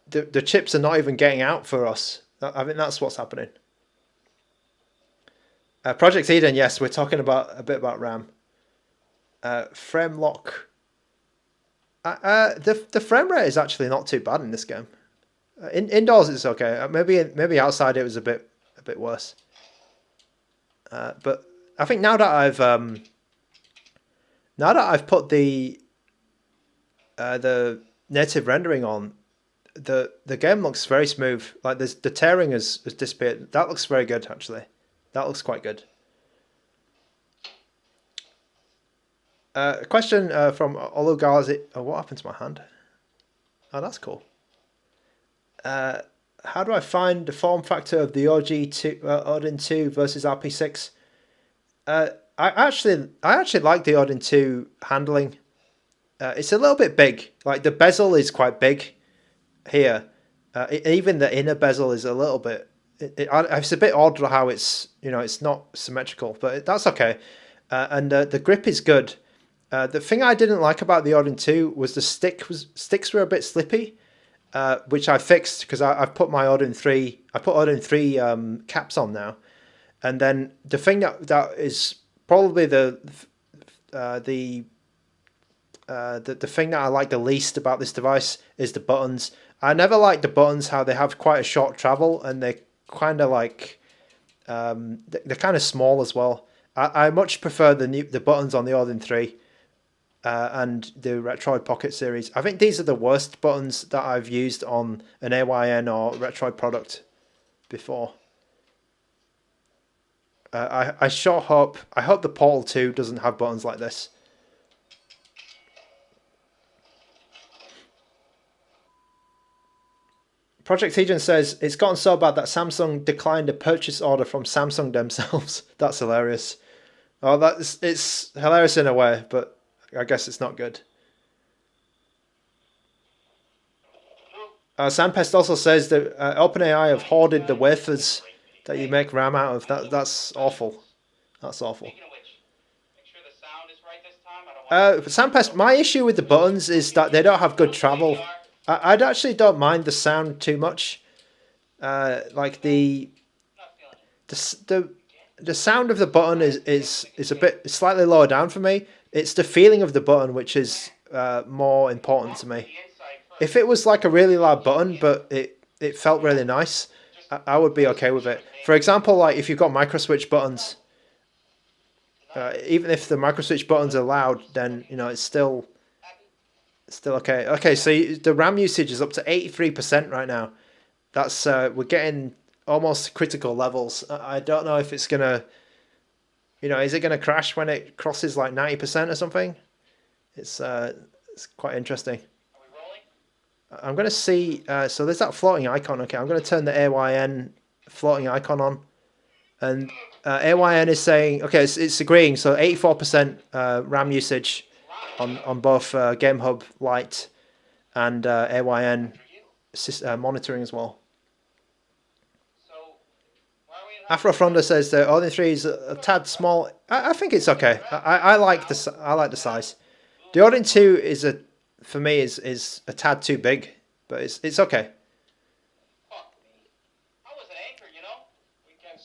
the chips are not even getting out for us. I think that's what's happening. Project Eden, yes, we're talking a bit about RAM. Frame lock. The frame rate is actually not too bad in this game. Indoors it's okay. Maybe outside it was a bit worse. But I think now that I've put the native rendering on, the game looks very smooth. Like the tearing has disappeared. That looks very good, actually. That looks quite good. A question from Olugazi. Oh, what happened to my hand? Oh, that's cool. How do I find the form factor of the Odin 2 versus RP6? I actually like the Odin 2 handling. It's a little bit big. Like the bezel is quite big here, Even the inner bezel is a little bit. It's a bit odd how it's it's not symmetrical, but that's okay. And the grip is good. The thing I didn't like about the Odin 2 was sticks were a bit slippy, which I fixed because I've put my Odin 3. I put Odin 3 caps on now, and then the thing that is probably the thing that I like the least about this device is the buttons. I never like the buttons how they have quite a short travel and they kind of like they're kind of small as well. I much prefer the buttons on the Odin 3 and the Retroid Pocket series. I think these are the worst buttons that I've used on an AYN or Retroid product before. I hope the Portal 2 doesn't have buttons like this. Project Egan says, it's gotten so bad that Samsung declined a purchase order from Samsung themselves. That's hilarious. Oh, it's hilarious in a way, but I guess it's not good. Sandpest also says that OpenAI have hoarded the wafers that you make RAM out of. That's awful. That's awful. Sandpest, my issue with the buttons is that they don't have good travel. I actually don't mind the sound too much. Like the sound of the button is a bit slightly lower down for me. It's the feeling of the button which is more important to me. If it was like a really loud button but it felt really nice, I would be okay with it. For example, like if you've got microswitch buttons, even if the microswitch buttons are loud, then it's still okay. Okay, so the RAM usage is up to 83% right now. That's we're getting almost critical levels. I don't know if it's gonna, is it gonna crash when it crosses like 90% or something? It's quite interesting. I'm gonna see. So there's that floating icon. Okay, I'm gonna turn the AYN floating icon on, and AYN is saying okay, it's agreeing. So 84% RAM usage on both GameHub Lite and AYN monitoring as well. Afro Fronda says the Odin 3 is a tad small. I think it's okay. I like the size. The Odin 2 for me is a tad too big, but it's okay.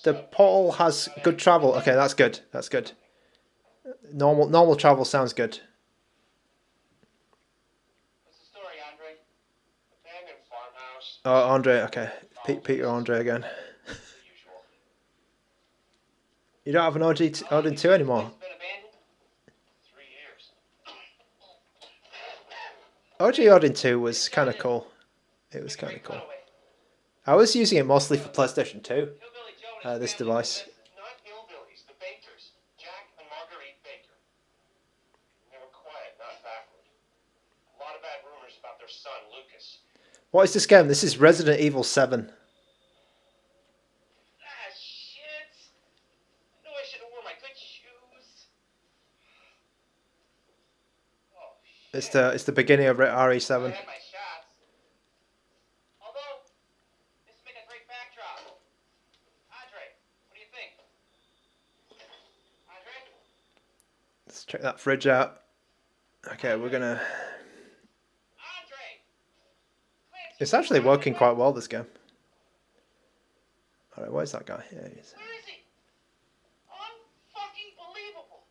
The Portal has good travel. Okay, that's good. That's good. Normal travel sounds good. Oh, Andre, okay. Peter Andre again. You don't have an Odin 2 anymore? OG Odin 2 was kind of cool. It was kind of cool. I was using it mostly for PlayStation 2, this device. What is this game? This is Resident Evil 7. It's the beginning of RE7. Let's check that fridge out. Okay, we're gonna. It's actually working quite well, this game. Alright, where's that guy? Yeah, he is. Where is he? Unfucking believable.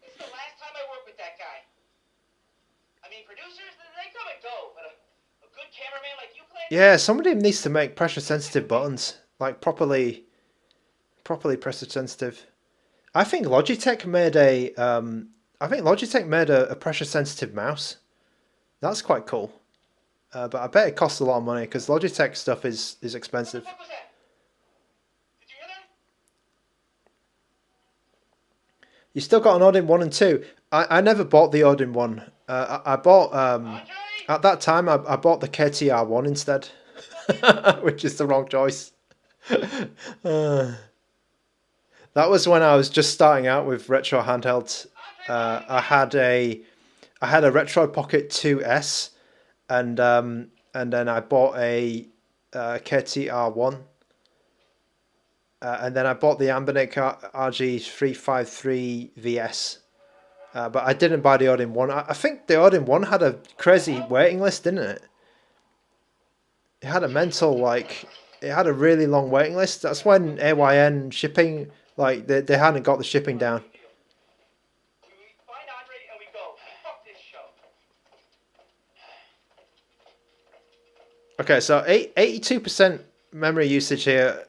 This is the last time I worked with that guy. I mean, producers, they come and go, but a good cameraman like you play. Yeah, somebody needs to make pressure sensitive buttons, like properly pressure sensitive. I think Logitech made a pressure sensitive mouse. That's quite cool. But I bet it costs a lot of money because Logitech stuff is expensive. What the fuck was that? Did you hear that? You still got an Odin 1 and 2. I never bought the Odin 1. I bought at that time I bought the KTR 1 instead, which is the wrong choice. That was when I was just starting out with retro handhelds. I had a Retro Pocket 2S. And and then I bought a KTR1, and then I bought the Ambernic RG353 VS. But I didn't buy the Odin 1. I think the Odin 1 had a crazy waiting list, didn't it? It had a mental, like, it had a really long waiting list. That's when AYN shipping, like, they hadn't got the shipping down. We find Andre and we go. Fuck this show. Okay, so 82% memory usage here.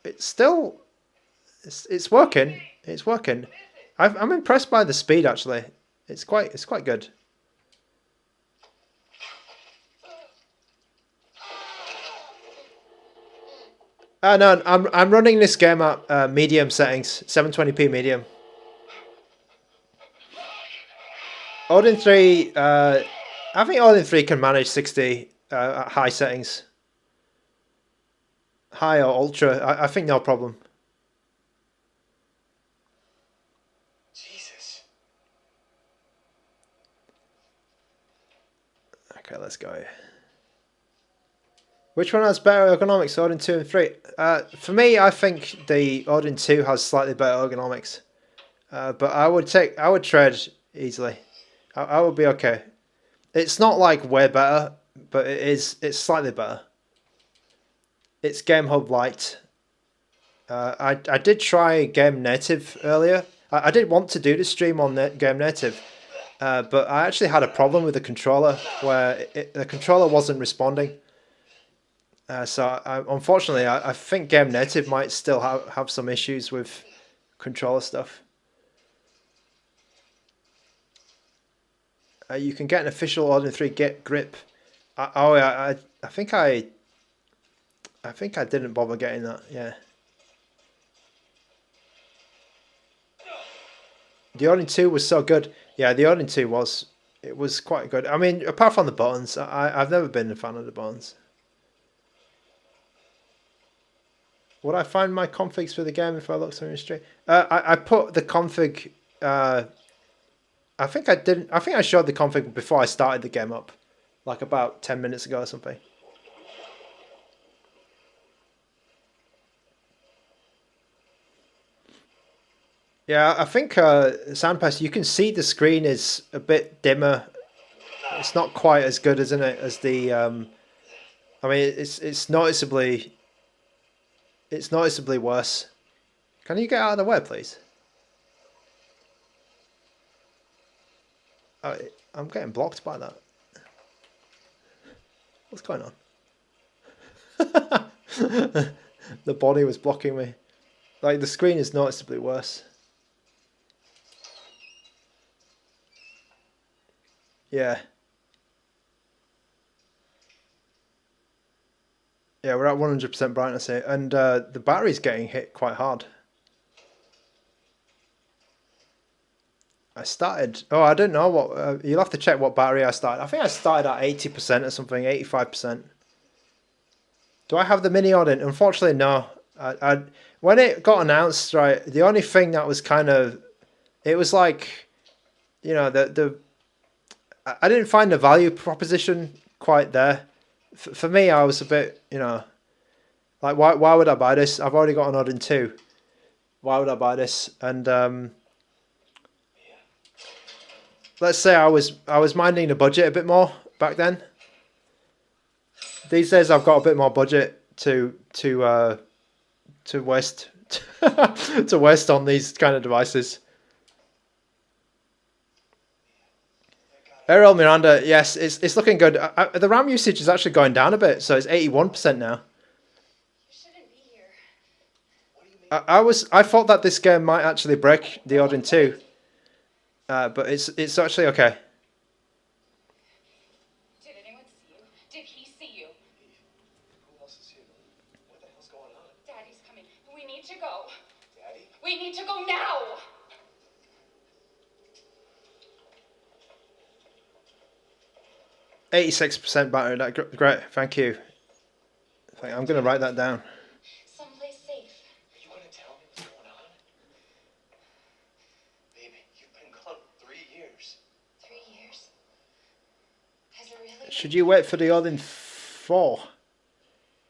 It's still, it's working. It's working. I'm impressed by the speed, actually. It's quite good. No, I'm running this game at medium settings, 720p medium. Odin 3, I think Odin 3 can manage 60 at high settings. High or ultra, I think no problem. Jesus. Okay, let's go. Which one has better ergonomics, Odin 2 and 3? For me, I think the Odin 2 has slightly better ergonomics. But I would trade easily. I would be okay. It's not like way better, but it's slightly better. It's GameHub Lite. I did try Game Native earlier. I did want to do the stream on Game Native, but I actually had a problem with the controller where the controller wasn't responding. So unfortunately, I think Game Native might still have some issues with controller stuff. You can get an official Odin 3 Get Grip. I think I didn't bother getting that. Yeah. The Odin 2 was so good. Yeah, the Odin 2 was quite good. I mean, apart from the buttons, I've never been a fan of the buttons. Would I find my configs for the game if I looked through history? I put the config. I think I didn't. I think I showed the config before I started the game up, like about 10 minutes ago or something. Yeah, I think Soundpass, you can see the screen is a bit dimmer. It's not quite as good, isn't it, as the. I mean, it's noticeably. It's noticeably worse. Can you get out of the way, please? Oh, I'm getting blocked by that. What's going on? The body was blocking me. Like, the screen is noticeably worse. Yeah. Yeah, we're at 100% brightness here, and the battery's getting hit quite hard. I started... Oh, I don't know what... you'll have to check what battery I started. I think I started at 80% or something, 85%. Do I have the mini Odin? Unfortunately, no. When it got announced, right, the only thing that was kind of... It was like... You know, I didn't find the value proposition quite there. For me, I was a bit, you know, like, why would I buy this? I've already got an Odin 2. Why would I buy this? And let's say I was minding the budget a bit more back then. These days, I've got a bit more budget to waste to waste on these kind of devices. Errol Miranda, yes, it's looking good. The RAM usage is actually going down a bit, so it's 81% now. You shouldn't be here. I thought that this game might actually break the Odin 2, but it's actually okay. Did anyone see you? Did he see you? Who else is here? What the hell's going on? Daddy's coming. We need to go. Daddy? We need to go now. 86% battery. Great, thank you. I'm going to write that down. Someplace safe. Are you gonna tell me what's going on? Baby, you've been gone 3 years. 3 years. Has it really? Should you wait for the Odin 4?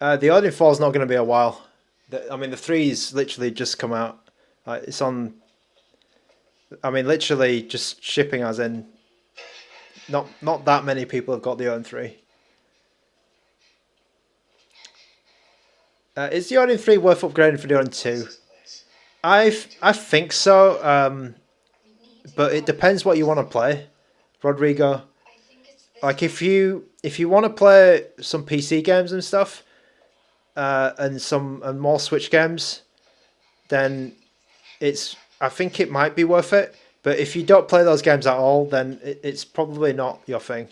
The Odin 4 is not going to be a while. I mean, the 3's literally just come out. It's on... I mean, literally just shipping, as in... Not that many people have got the Odin 3. Is the Odin 3 worth upgrading for the Odin 2? I think so, but it depends what you want to play, Rodrigo. Like if you want to play some PC games and stuff, and more Switch games, then I think it might be worth it. But if you don't play those games at all, then it's probably not your thing.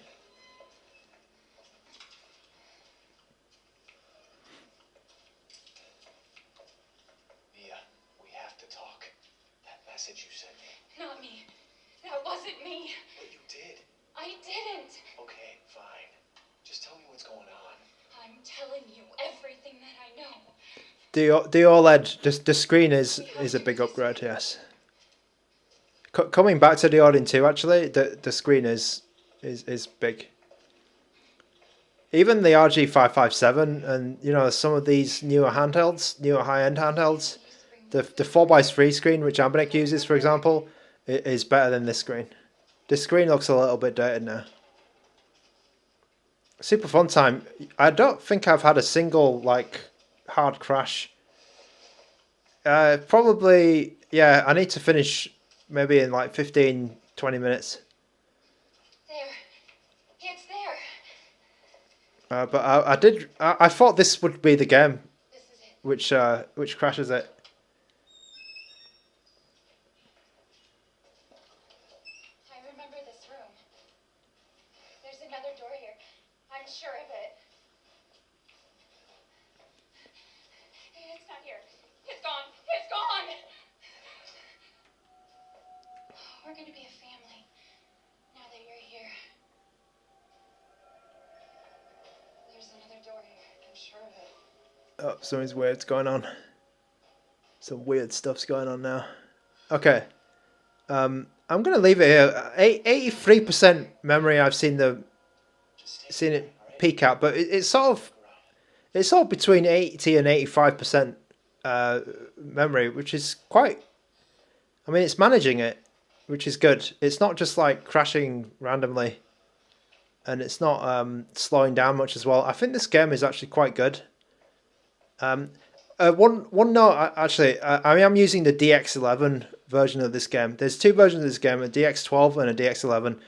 Mia, we have to talk. That message you sent me. Not me. That wasn't me. But you did. I didn't. Okay, fine. Just tell me what's going on. I'm telling you everything that I know. The OLED, the screen is a big upgrade, yes. Coming back to the Odin 2, actually, the screen is big. Even the RG557 and, you know, some of these newer handhelds, newer high-end handhelds, the 4x3 screen, which Ambernick uses, for example, is better than this screen. This screen looks a little bit dated now. Super fun time. I don't think I've had a single, like, hard crash. Probably, yeah, I need to finish maybe in like 15-20 minutes. There. It's there. But I thought this would be the game This is it. which crashes it. I remember this room. There's another door here. I'm sure of it. It's not here. It's gone. It's gone. We're gonna be a family now that you're here. There's another door here. I'm sure of it. Oh, something's weird's going on. Some weird stuff's going on now. Okay. I'm gonna leave it here. 83% memory. I've seen it peak out, but it's sort of between 80 and 85% memory, which is quite. I mean, it's managing it, which is good. It's not just like crashing randomly, and it's not slowing down much as well. I think this game is actually quite good. One note, actually, I am using the DX11 version of this game. There's two versions of this game, a DX12 and a DX11.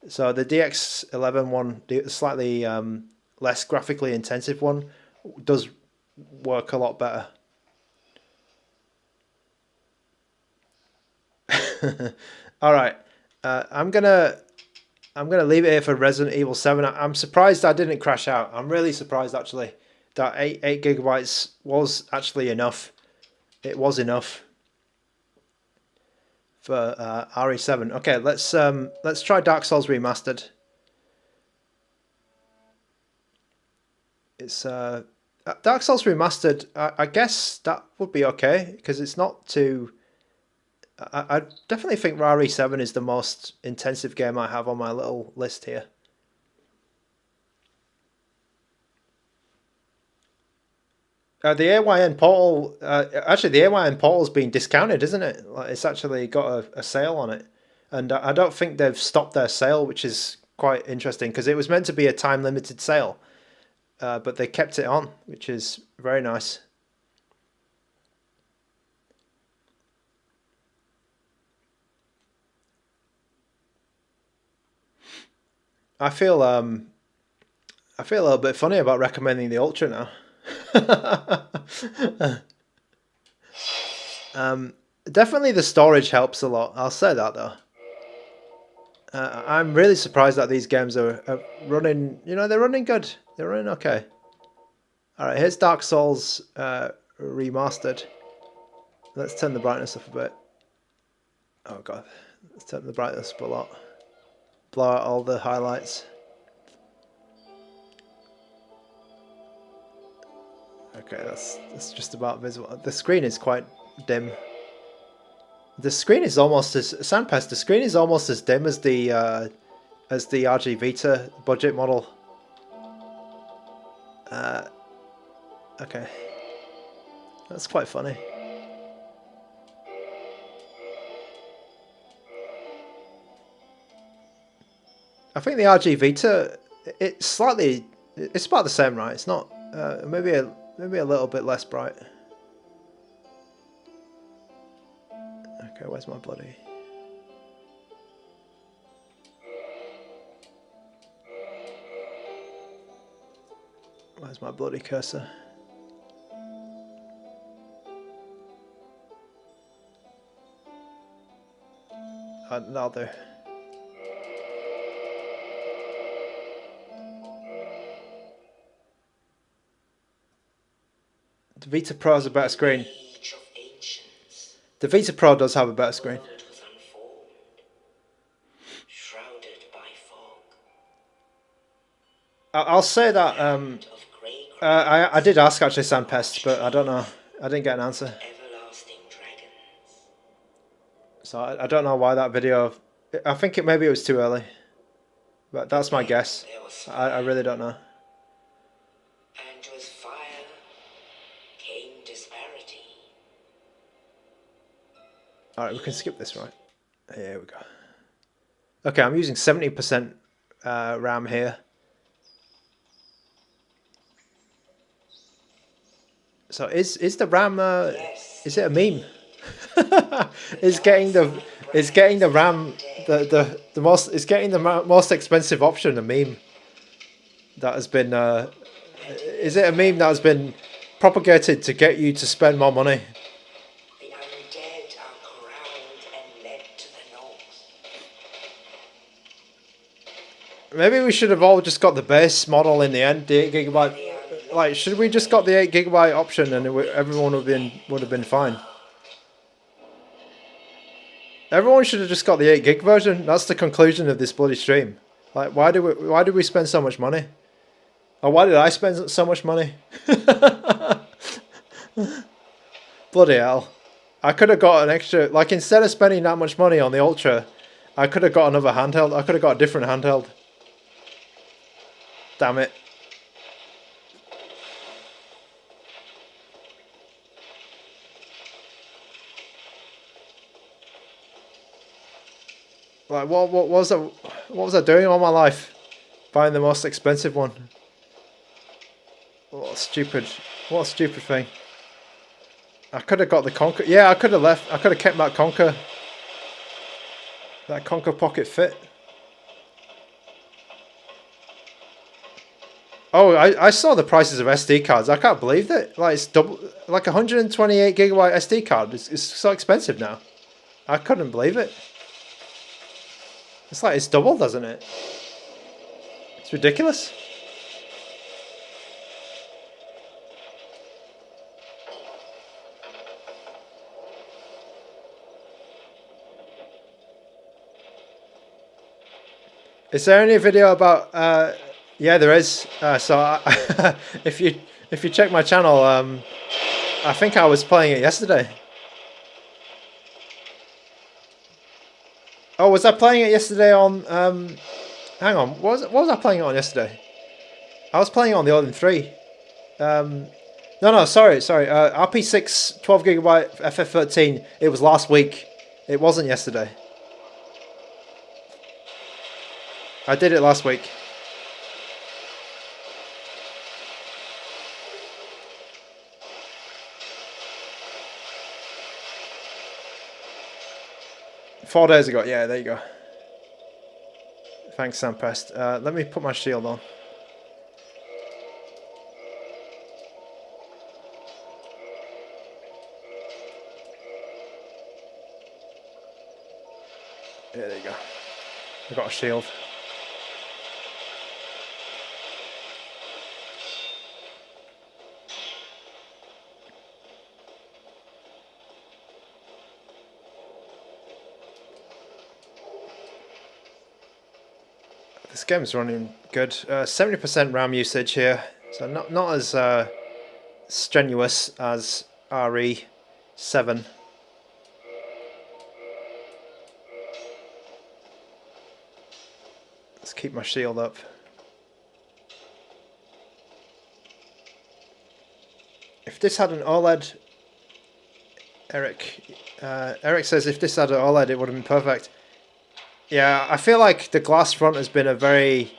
So the DX11 one, the slightly less graphically intensive one, does work a lot better. All right, I'm gonna leave it here for Resident Evil 7. I'm surprised I didn't crash out. I'm really surprised actually that 8 gigabytes was actually enough. It was enough for RE7. Okay, let's try Dark Souls Remastered. It's Dark Souls Remastered. I guess that would be okay because it's not too. I definitely think RE7 is the most intensive game I have on my little list here. The AYN Portal, actually the AYN Portal's been discounted, isn't it? Like, it's actually got a sale on it. And I don't think they've stopped their sale, which is quite interesting, because it was meant to be a time-limited sale. But they kept it on, which is very nice. I feel a little bit funny about recommending the Ultra now. Definitely the storage helps a lot. I'll say that though. I'm really surprised that these games are running. You know, they're running good. They're running okay. All right, here's Dark Souls Remastered. Let's turn the brightness up a bit. Oh god, let's turn the brightness up a lot. Blow out all the highlights. Okay, that's just about visible. The screen is quite dim. The screen is almost as Sandpest. The screen is almost as dim as the RG Vita budget model. Okay. That's quite funny. I think the RG Vita, it's about the same, right? It's not, maybe a little bit less bright. Okay, where's my bloody... Where's my bloody cursor? That'll do. The Vita Pro has a better screen. The Vita Pro does have a better screen. I'll say that I did ask actually Sandpest, but I don't know. I didn't get an answer. So I don't know why that video... I think maybe it was too early. But that's my guess. I really don't know. And with fire came disparity. Alright, we can skip this, right? Here we go. Okay, I'm using 70% RAM here. So is the RAM is it a meme? It's getting the RAM the most expensive option a meme that has been is it a meme that has been propagated to get you to spend more money? The undead are corralled and led to the north. Maybe we should have all just got the base model in the end, the 8 GB. Like, should we just got the 8 GB option and everyone would have been fine? Everyone should have just got the 8 gig version. That's the conclusion of this bloody stream. Like, why did we spend so much money? Or why did I spend so much money? Bloody hell. I could have got an extra, like, instead of spending that much money on the Ultra, I could have got another handheld. I could have got a different handheld. Damn it. Like, what was I doing all my life? Buying the most expensive one. What a stupid thing. I could have got the Conquer. Yeah, I could have kept that Conquer. That Conquer Pocket Fit. Oh, I saw the prices of SD cards. I can't believe that. Like, it's double, like 128 gigabyte SD card. It's so expensive now. I couldn't believe it. It's like it's doubled, doesn't it? It's ridiculous. Is there any video about? Yeah, there is. If you check my channel, I think I was playing it yesterday. Oh, was I playing it yesterday on? Hang on, what was I playing it on yesterday? I was playing it on the Odin 3. No, sorry. RP6 12 gigabyte FF13. It was last week. It wasn't yesterday. I did it last week. Four days ago, yeah, there you go. Thanks, Sampest. Let me put my shield on. Yeah, there you go. I've got a shield. This game's running good. 70% RAM usage here, so not as strenuous as RE7. Let's keep my shield up. this had an OLED, Eric says if this had an OLED, it would have been perfect. Yeah, I feel like the glass front has been a very,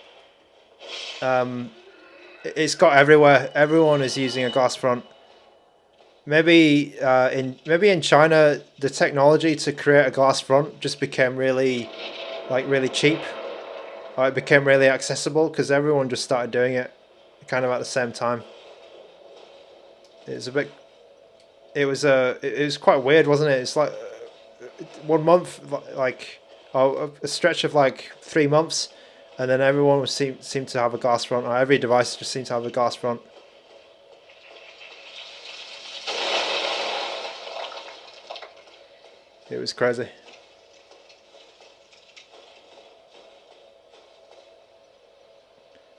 it's got everywhere. Everyone is using a glass front. Maybe in China, the technology to create a glass front just became really cheap. Or it became really accessible because everyone just started doing it, kind of at the same time. It was quite weird, wasn't it? It's like 1 month, a stretch of like 3 months, and then everyone seemed to have a glass front, or every device just seemed to have a glass front. It was crazy.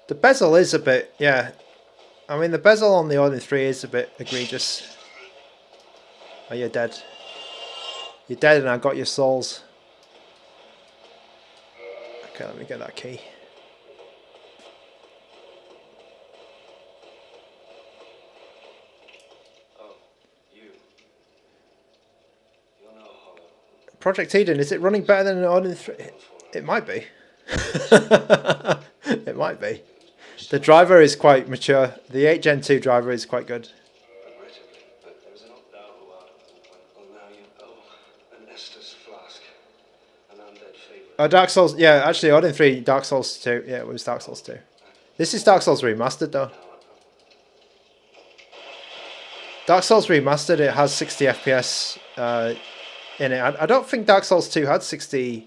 The bezel is a bit, yeah. I mean, the bezel on the Odin 3 is a bit egregious. Oh, you're dead. You're dead and I got your souls. Okay, let me get that key. Oh, you. You'll know Hollow. Project Eden, is it running better than an Odin 3? It might be. It might be. The driver is quite mature. The 8 Gen 2 driver is quite good. Regrettably, but there was an old Dahu out an Estus flask, an undead favorite. Oh, Dark Souls, yeah, actually Odin 3, Dark Souls 2. Yeah, it was Dark Souls 2. This is Dark Souls Remastered though. Dark Souls Remastered, it has 60 FPS in it. I don't think Dark Souls 2 had 60...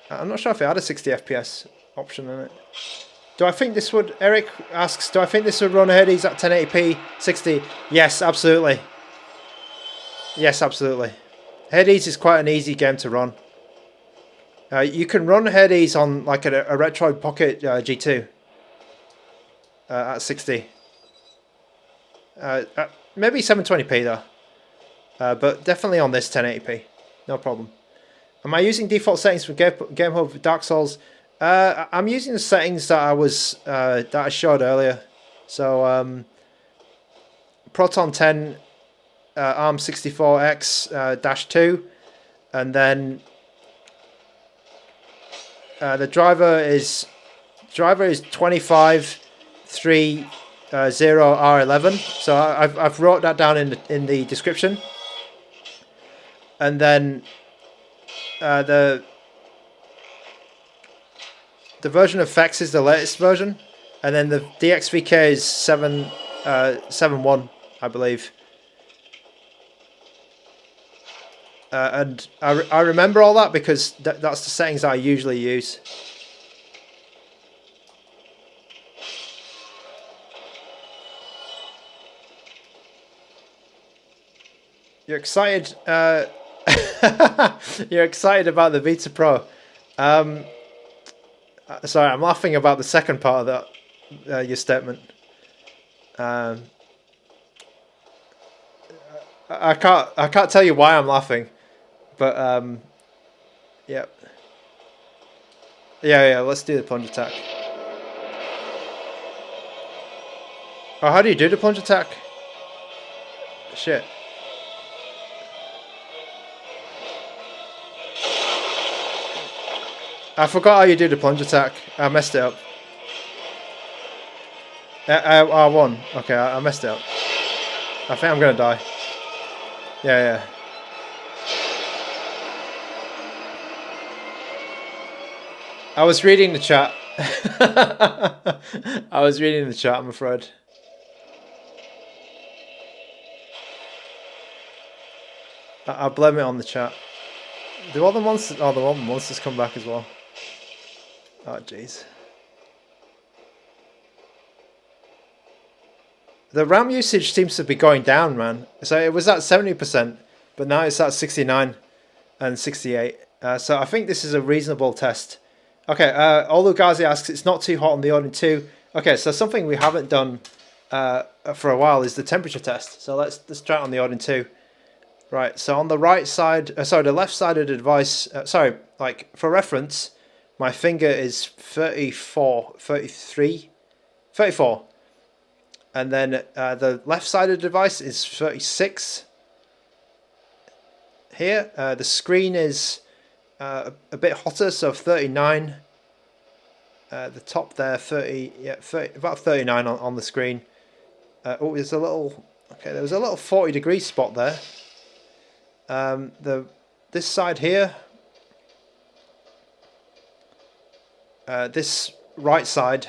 I'm not sure if it had a 60 FPS option in it. Do I think this would... Eric asks, do I think this would run Hades at 1080p 60? Yes, absolutely. Yes, absolutely. Hades is quite an easy game to run. You can run Hades on like a Retroid Pocket G2 at 60. Maybe 720p though. But definitely on this 1080p. No problem. Am I using default settings for GameHub Dark Souls? I'm using the settings that I showed earlier. So Proton 10 ARM64X-2, and then the driver is 25330R11. So I've wrote that down in the description, and then the version of FX is the latest version, and then the DXVK is 7.1, I believe. And I remember all that because that's the settings I usually use. You're excited? You're excited about the Vita Pro. Sorry, I'm laughing about the second part of that your statement. I can't tell you why I'm laughing, but yeah. Let's do the plunge attack. Oh, how do you do the plunge attack? Shit. I forgot how you do the plunge attack. I messed it up. R1. Okay, I messed it up. I think I'm gonna die. Yeah. I was reading the chat. I was reading the chat, I'm afraid. I'll blame it on the chat. Do all the monsters... Oh, the monsters come back as well. Oh, jeez. The RAM usage seems to be going down, man. So it was at 70%, but now it's at 69 and 68. So I think this is a reasonable test. Okay, Olugazi asks, it's not too hot on the Odin 2. Okay, so something we haven't done for a while is the temperature test. So let's try it on the Odin 2. Right, so on the right side, the left side of the device, for reference, my finger is 34. and then the left side of the device is 36. Here, the screen is a bit hotter, so 39. The top there, 30, yeah, 30, about 39 on the screen. Oh, there's a little, okay, there was a little 40-degree spot there. This side here, this right side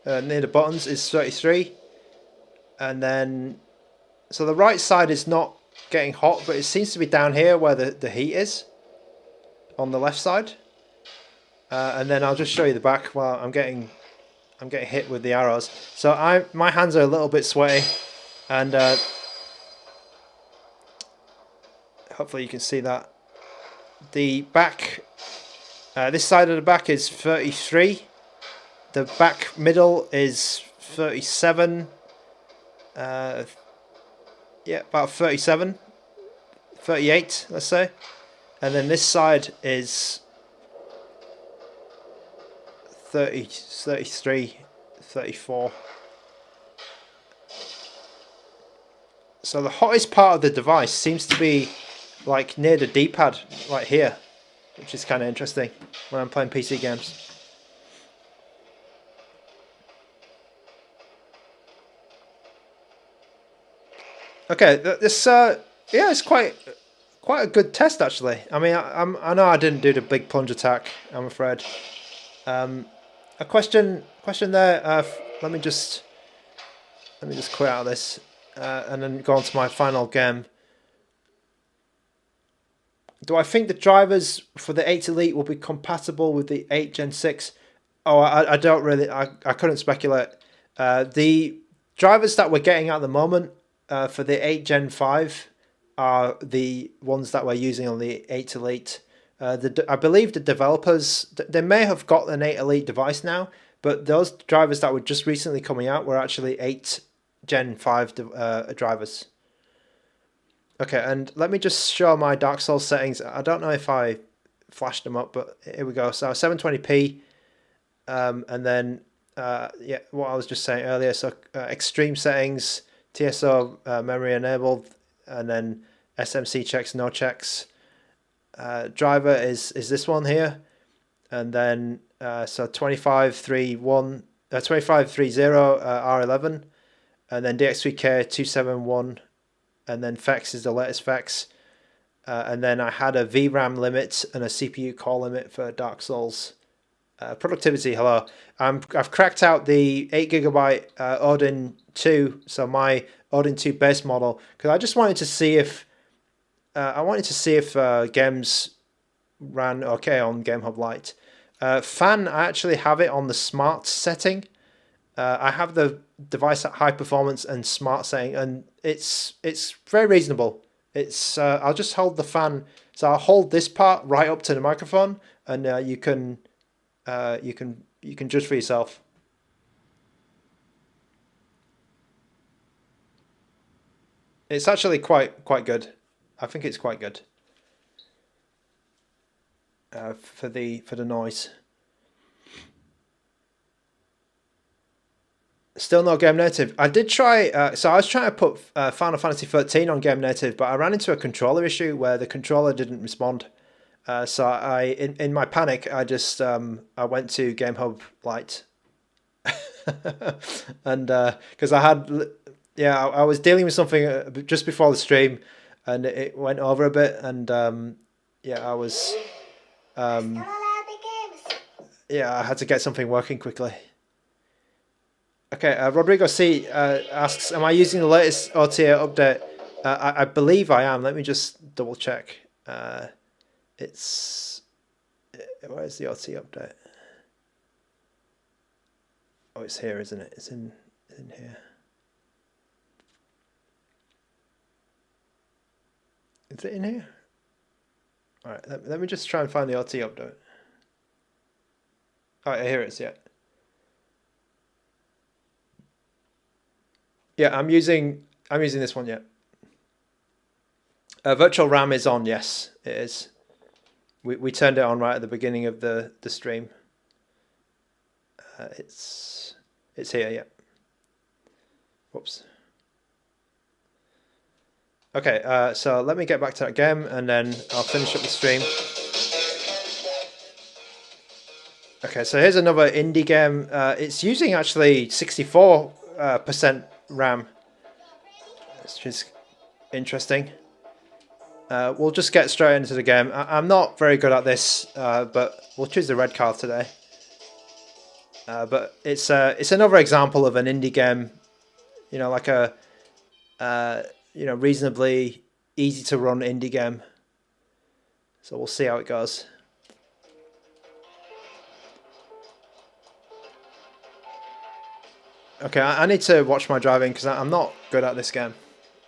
near the buttons is 33, and then so the right side is not getting hot, but it seems to be down here where the heat is on the left side. And then I'll just show you the back while I'm getting hit with the arrows. So my hands are a little bit sweaty, and hopefully you can see that. The back, this side of the back is 33. The back middle is 37. Yeah, about 37, 38, let's say. And then this side is 30, 33, 34. So the hottest part of the device seems to be like near the D-pad, right here, which is kind of interesting when I'm playing PC games. Okay, this yeah, it's quite a good test actually. I mean, I know I didn't do the big plunge attack, I'm afraid. A question there. Let me just quit out of this and then go on to my final game. Do I think the drivers for the 8 Elite will be compatible with the 8 Gen 6? Oh, I don't really. I couldn't speculate. The drivers that we're getting at the moment for the 8 Gen 5 are the ones that we're using on the 8 Elite. I believe the developers, they may have got an 8 Elite device now, but those drivers that were just recently coming out were actually 8 Gen 5 drivers. Okay, and let me just show my Dark Souls settings. I don't know if I flashed them up, but here we go. So 720p, and then yeah, what I was just saying earlier. So extreme settings, TSO memory enabled, and then SMC checks, no checks. Driver is this one here, and then so 2530 R11, and then DX3K 271. And then FEX is the latest FEX. And then I had a VRAM limit and a CPU core limit for Dark Souls. Productivity, hello. I've cracked out the 8GB Odin 2, so my Odin 2 base model, because I just wanted to see if games ran okay on GameHub Lite. Fan, I actually have it on the smart setting. I have the device at high performance and smart setting, and it's very reasonable. It's I'll just hold the fan, so I'll hold this part right up to the microphone, and you can judge for yourself. It's actually quite good. I think it's quite good for the noise. Still no Game Native. I did try, so I was trying to put Final Fantasy XIII on Game Native, but I ran into a controller issue where the controller didn't respond. So in my panic, I just I went to GameHub Lite, and because I had, yeah, I was dealing with something just before the stream, and it went over a bit, and yeah, I was, yeah, I had to get something working quickly. Okay, Rodrigo C asks, am I using the latest OTA update? I believe I am. Let me just double check. It's... Where's the OTA update? Oh, it's here, isn't it? It's in here. Is it in here? All right, let me just try and find the OTA update. All right, here it is, yeah. Yeah, I'm using this one, yeah. Virtual RAM is on, yes, it is. We turned it on right at the beginning of the stream. It's here, yeah. Whoops. Okay, so let me get back to that game and then I'll finish up the stream. Okay, so here's another indie game. It's using actually 64% RAM, which is interesting. We'll just get straight into the game. I'm not very good at this, but we'll choose the red card today. But it's another example of an indie game, you know, like a you know, reasonably easy to run indie game. So we'll see how it goes. Okay, I need to watch my driving because I'm not good at this game.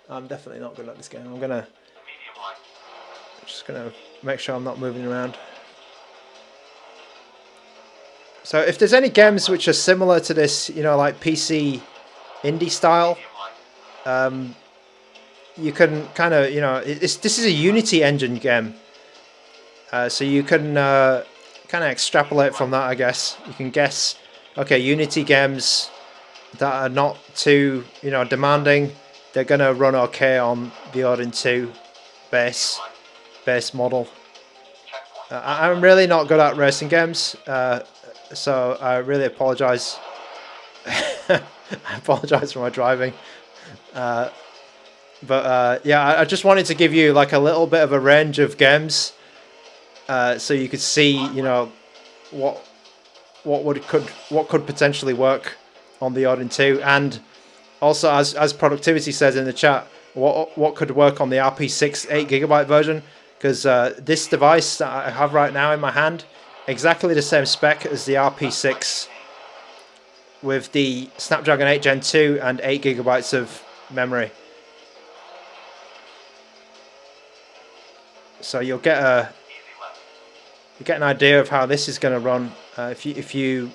I'm definitely not good at this game. I'm just gonna make sure I'm not moving around. So if there's any games which are similar to this, you know, like PC indie style, you can kind of, you know, this is a Unity engine game. So you can kind of extrapolate from that, I guess. You can guess, okay, Unity games that are not too, you know, demanding, they're going to run okay on the Odin 2 base model. I'm really not good at racing games, so I really apologize. I apologize for my driving. But yeah, I just wanted to give you like a little bit of a range of games, so you could see, you know, what could potentially work on the Odin 2, and also as Productivity says in the chat, what could work on the RP6 8GB version, because this device that I have right now in my hand, exactly the same spec as the RP6 with the Snapdragon 8 Gen 2 and 8GB of memory. So you'll get an idea of how this is going to run if you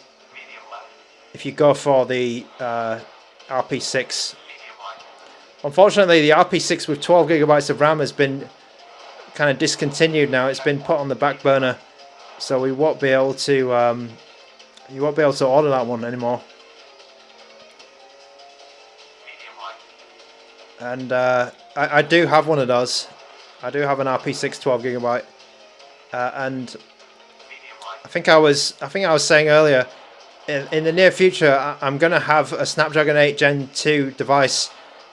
go for the RP6. Unfortunately, the RP6 with 12GB of RAM has been kind of discontinued now. It's been put on the back burner, so we won't be able to you won't be able to order that one anymore. And I do have one of those. I do have an RP6 12GB, and I think I was saying earlier, in the near future, I'm going to have a Snapdragon 8 Gen 2 device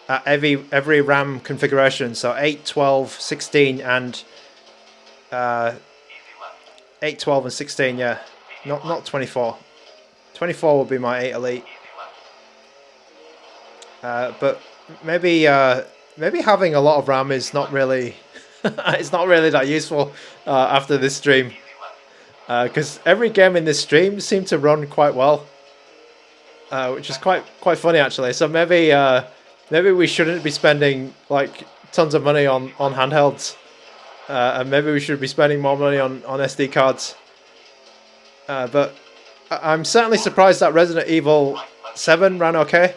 at every RAM configuration. So 8, 12, 16, and 8, 12, and 16. Yeah, not 24. 24 will be my 8 Elite. But maybe having a lot of RAM is not really it's not really that useful after this stream. Because every game in this stream seemed to run quite well, which is quite funny actually. So maybe we shouldn't be spending like tons of money on handhelds, and maybe we should be spending more money on SD cards. But I'm certainly surprised that Resident Evil 7 ran okay,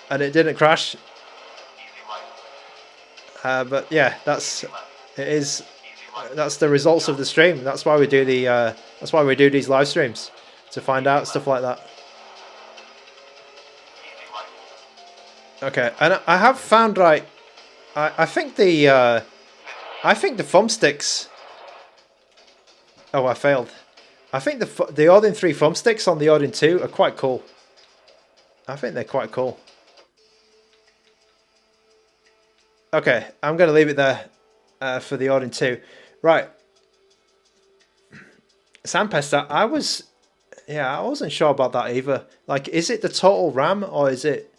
and it didn't crash. But yeah, that's the results of the stream. That's why we do these live streams, to find out stuff like that. Okay, and I have found, like, I think the thumbsticks. Oh, I failed. I think the Odin 3 thumbsticks on the Odin 2 are quite cool. I think they're quite cool. Okay, I'm going to leave it there for the Odin 2. Right. Sandpester, I wasn't sure about that either. Like, is it the total RAM or is it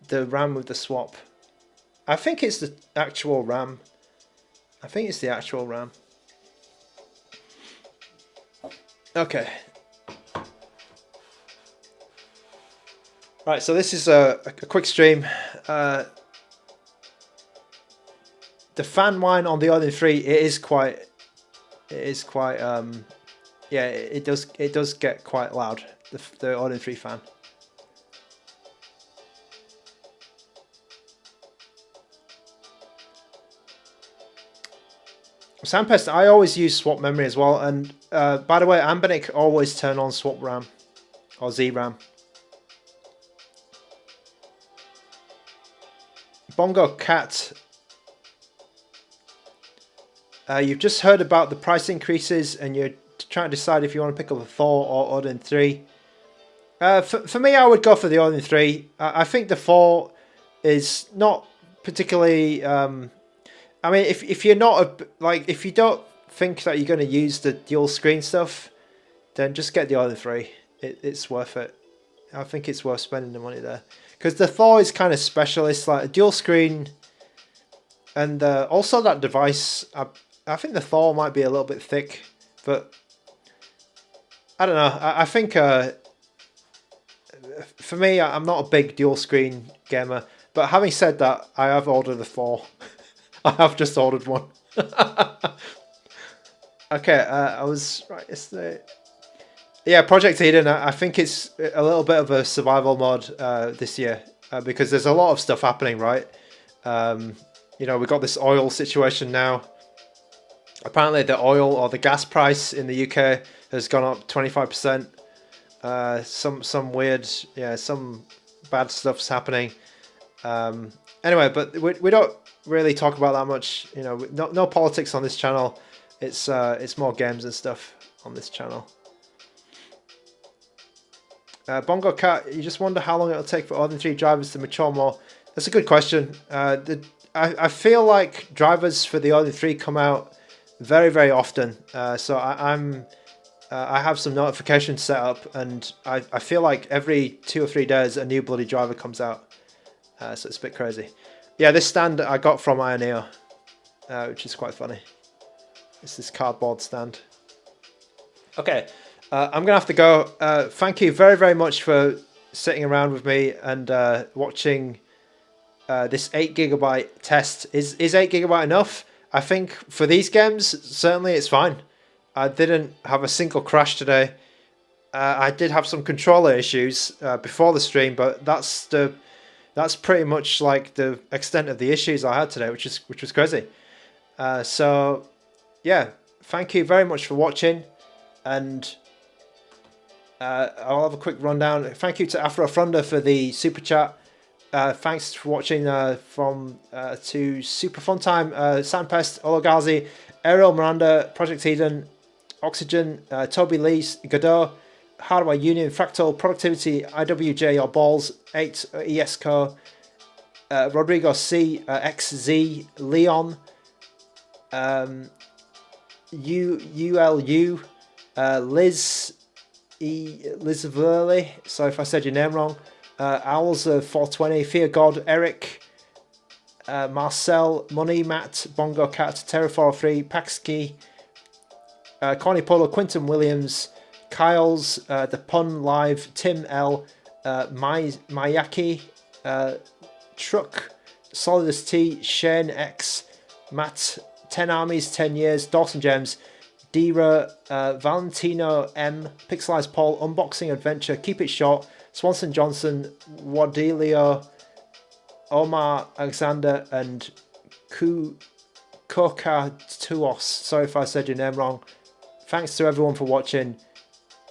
the RAM with the swap? I think it's the actual RAM. I think it's the actual RAM. Okay. Right, so this is a quick stream. The fan whine on the Odin 3, it is quite yeah, it does get quite loud, the Odin 3 fan. Sandpest, I always use swap memory as well, and by the way, Ambenic always turn on swap RAM or ZRAM. Bongo Cat, you've just heard about the price increases and you're trying to decide if you want to pick up a Thor or Odin 3. For me, I would go for the Odin 3. I think the 4 is not particularly... I mean, if you're not... if you don't think that you're going to use the dual screen stuff, then just get the Odin 3. It's worth it. I think it's worth spending the money there. Because the Thor is kind of specialist, like a dual screen... And also that device, I think the Thor might be a little bit thick, but I don't know. I think for me, I'm not a big dual screen gamer, but having said that, I have ordered the Thor. I have just ordered one. Okay, I was right yesterday. Yeah, Project Eden, I think it's a little bit of a survival mod this year because there's a lot of stuff happening, right? You know, we've got this oil situation now. Apparently the oil or the gas price in the UK has gone up 25%. Some weird, yeah, some bad stuff's happening. Anyway, but we don't really talk about that much. You know, no politics on this channel. It's more games and stuff on this channel. Bongo Cat, you just wonder how long it'll take for Odin 3 drivers to mature more. That's a good question. I feel like drivers for the Odin 3 come out very, very often. So I have some notifications set up, and I feel like every 2 or 3 days a new bloody driver comes out. So it's a bit crazy. Yeah, this stand I got from Ioneo, which is quite funny. It's this cardboard stand. Okay, I'm gonna have to go. Thank you very, very much for sitting around with me and watching this 8GB test. Is 8GB enough? I think for these games, certainly it's fine. I didn't have a single crash today. I did have some controller issues before the stream, but that's pretty much like the extent of the issues I had today, which was crazy. So yeah, thank you very much for watching, and I'll have a quick rundown. Thank you to Afro Fronda for the super chat. Thanks for watching to Super Fun Time, Sandpest, Ologazi, Ariel Miranda, Project Eden, Oxygen, Toby Lee, Godot, Hardware Union, Fractal, Productivity, IWJ or Balls, 8 ESCO, Rodrigo C, XZ, Leon, ULU, Liz Liz Verley, sorry if I said your name wrong, Owls 420, Fear God, Eric, Marcel, Money, Matt, Bongo Cat, Terra43, Paxkey, Corny Polo, Quinton Williams, Kyles, The Pun Live, Tim L, Mayaki, Truck, Solidus T, Shane X, Matt, 10 Armies, 10 Years, Dawson Gems, Dira, Valentino M, Pixelized Paul, Unboxing Adventure, Keep It Short, Swanson Johnson, Wadilio, Omar Alexander, and Koka Tuos. Sorry if I said your name wrong. Thanks to everyone for watching,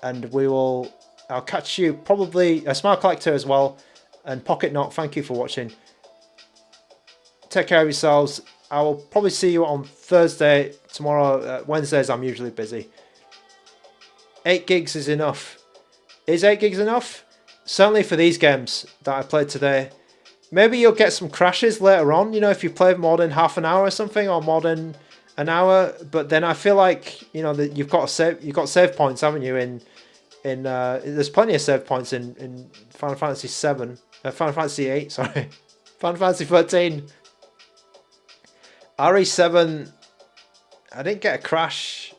and I'll catch you probably, Smile Collector as well, and Pocket Knock, thank you for watching. Take care of yourselves. I will probably see you on Thursday. Tomorrow, Wednesdays, I'm usually busy. 8 gigs is enough. Is 8 gigs enough? Certainly for these games that I played today. Maybe you'll get some crashes later on, you know, if you play more than half an hour or something, or more than an hour. But then I feel like, you know, that you've got save points, haven't you? There's plenty of save points in Final Fantasy VII, Final Fantasy VIII, sorry, Final Fantasy 13. RE7, I didn't get a crash.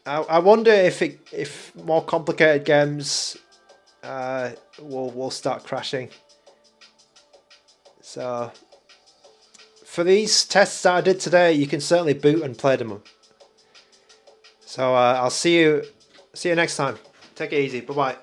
I wonder if more complicated games will start crashing. So for these tests that I did today, you can certainly boot and play them. So I'll see you next time. Take it easy. Bye bye.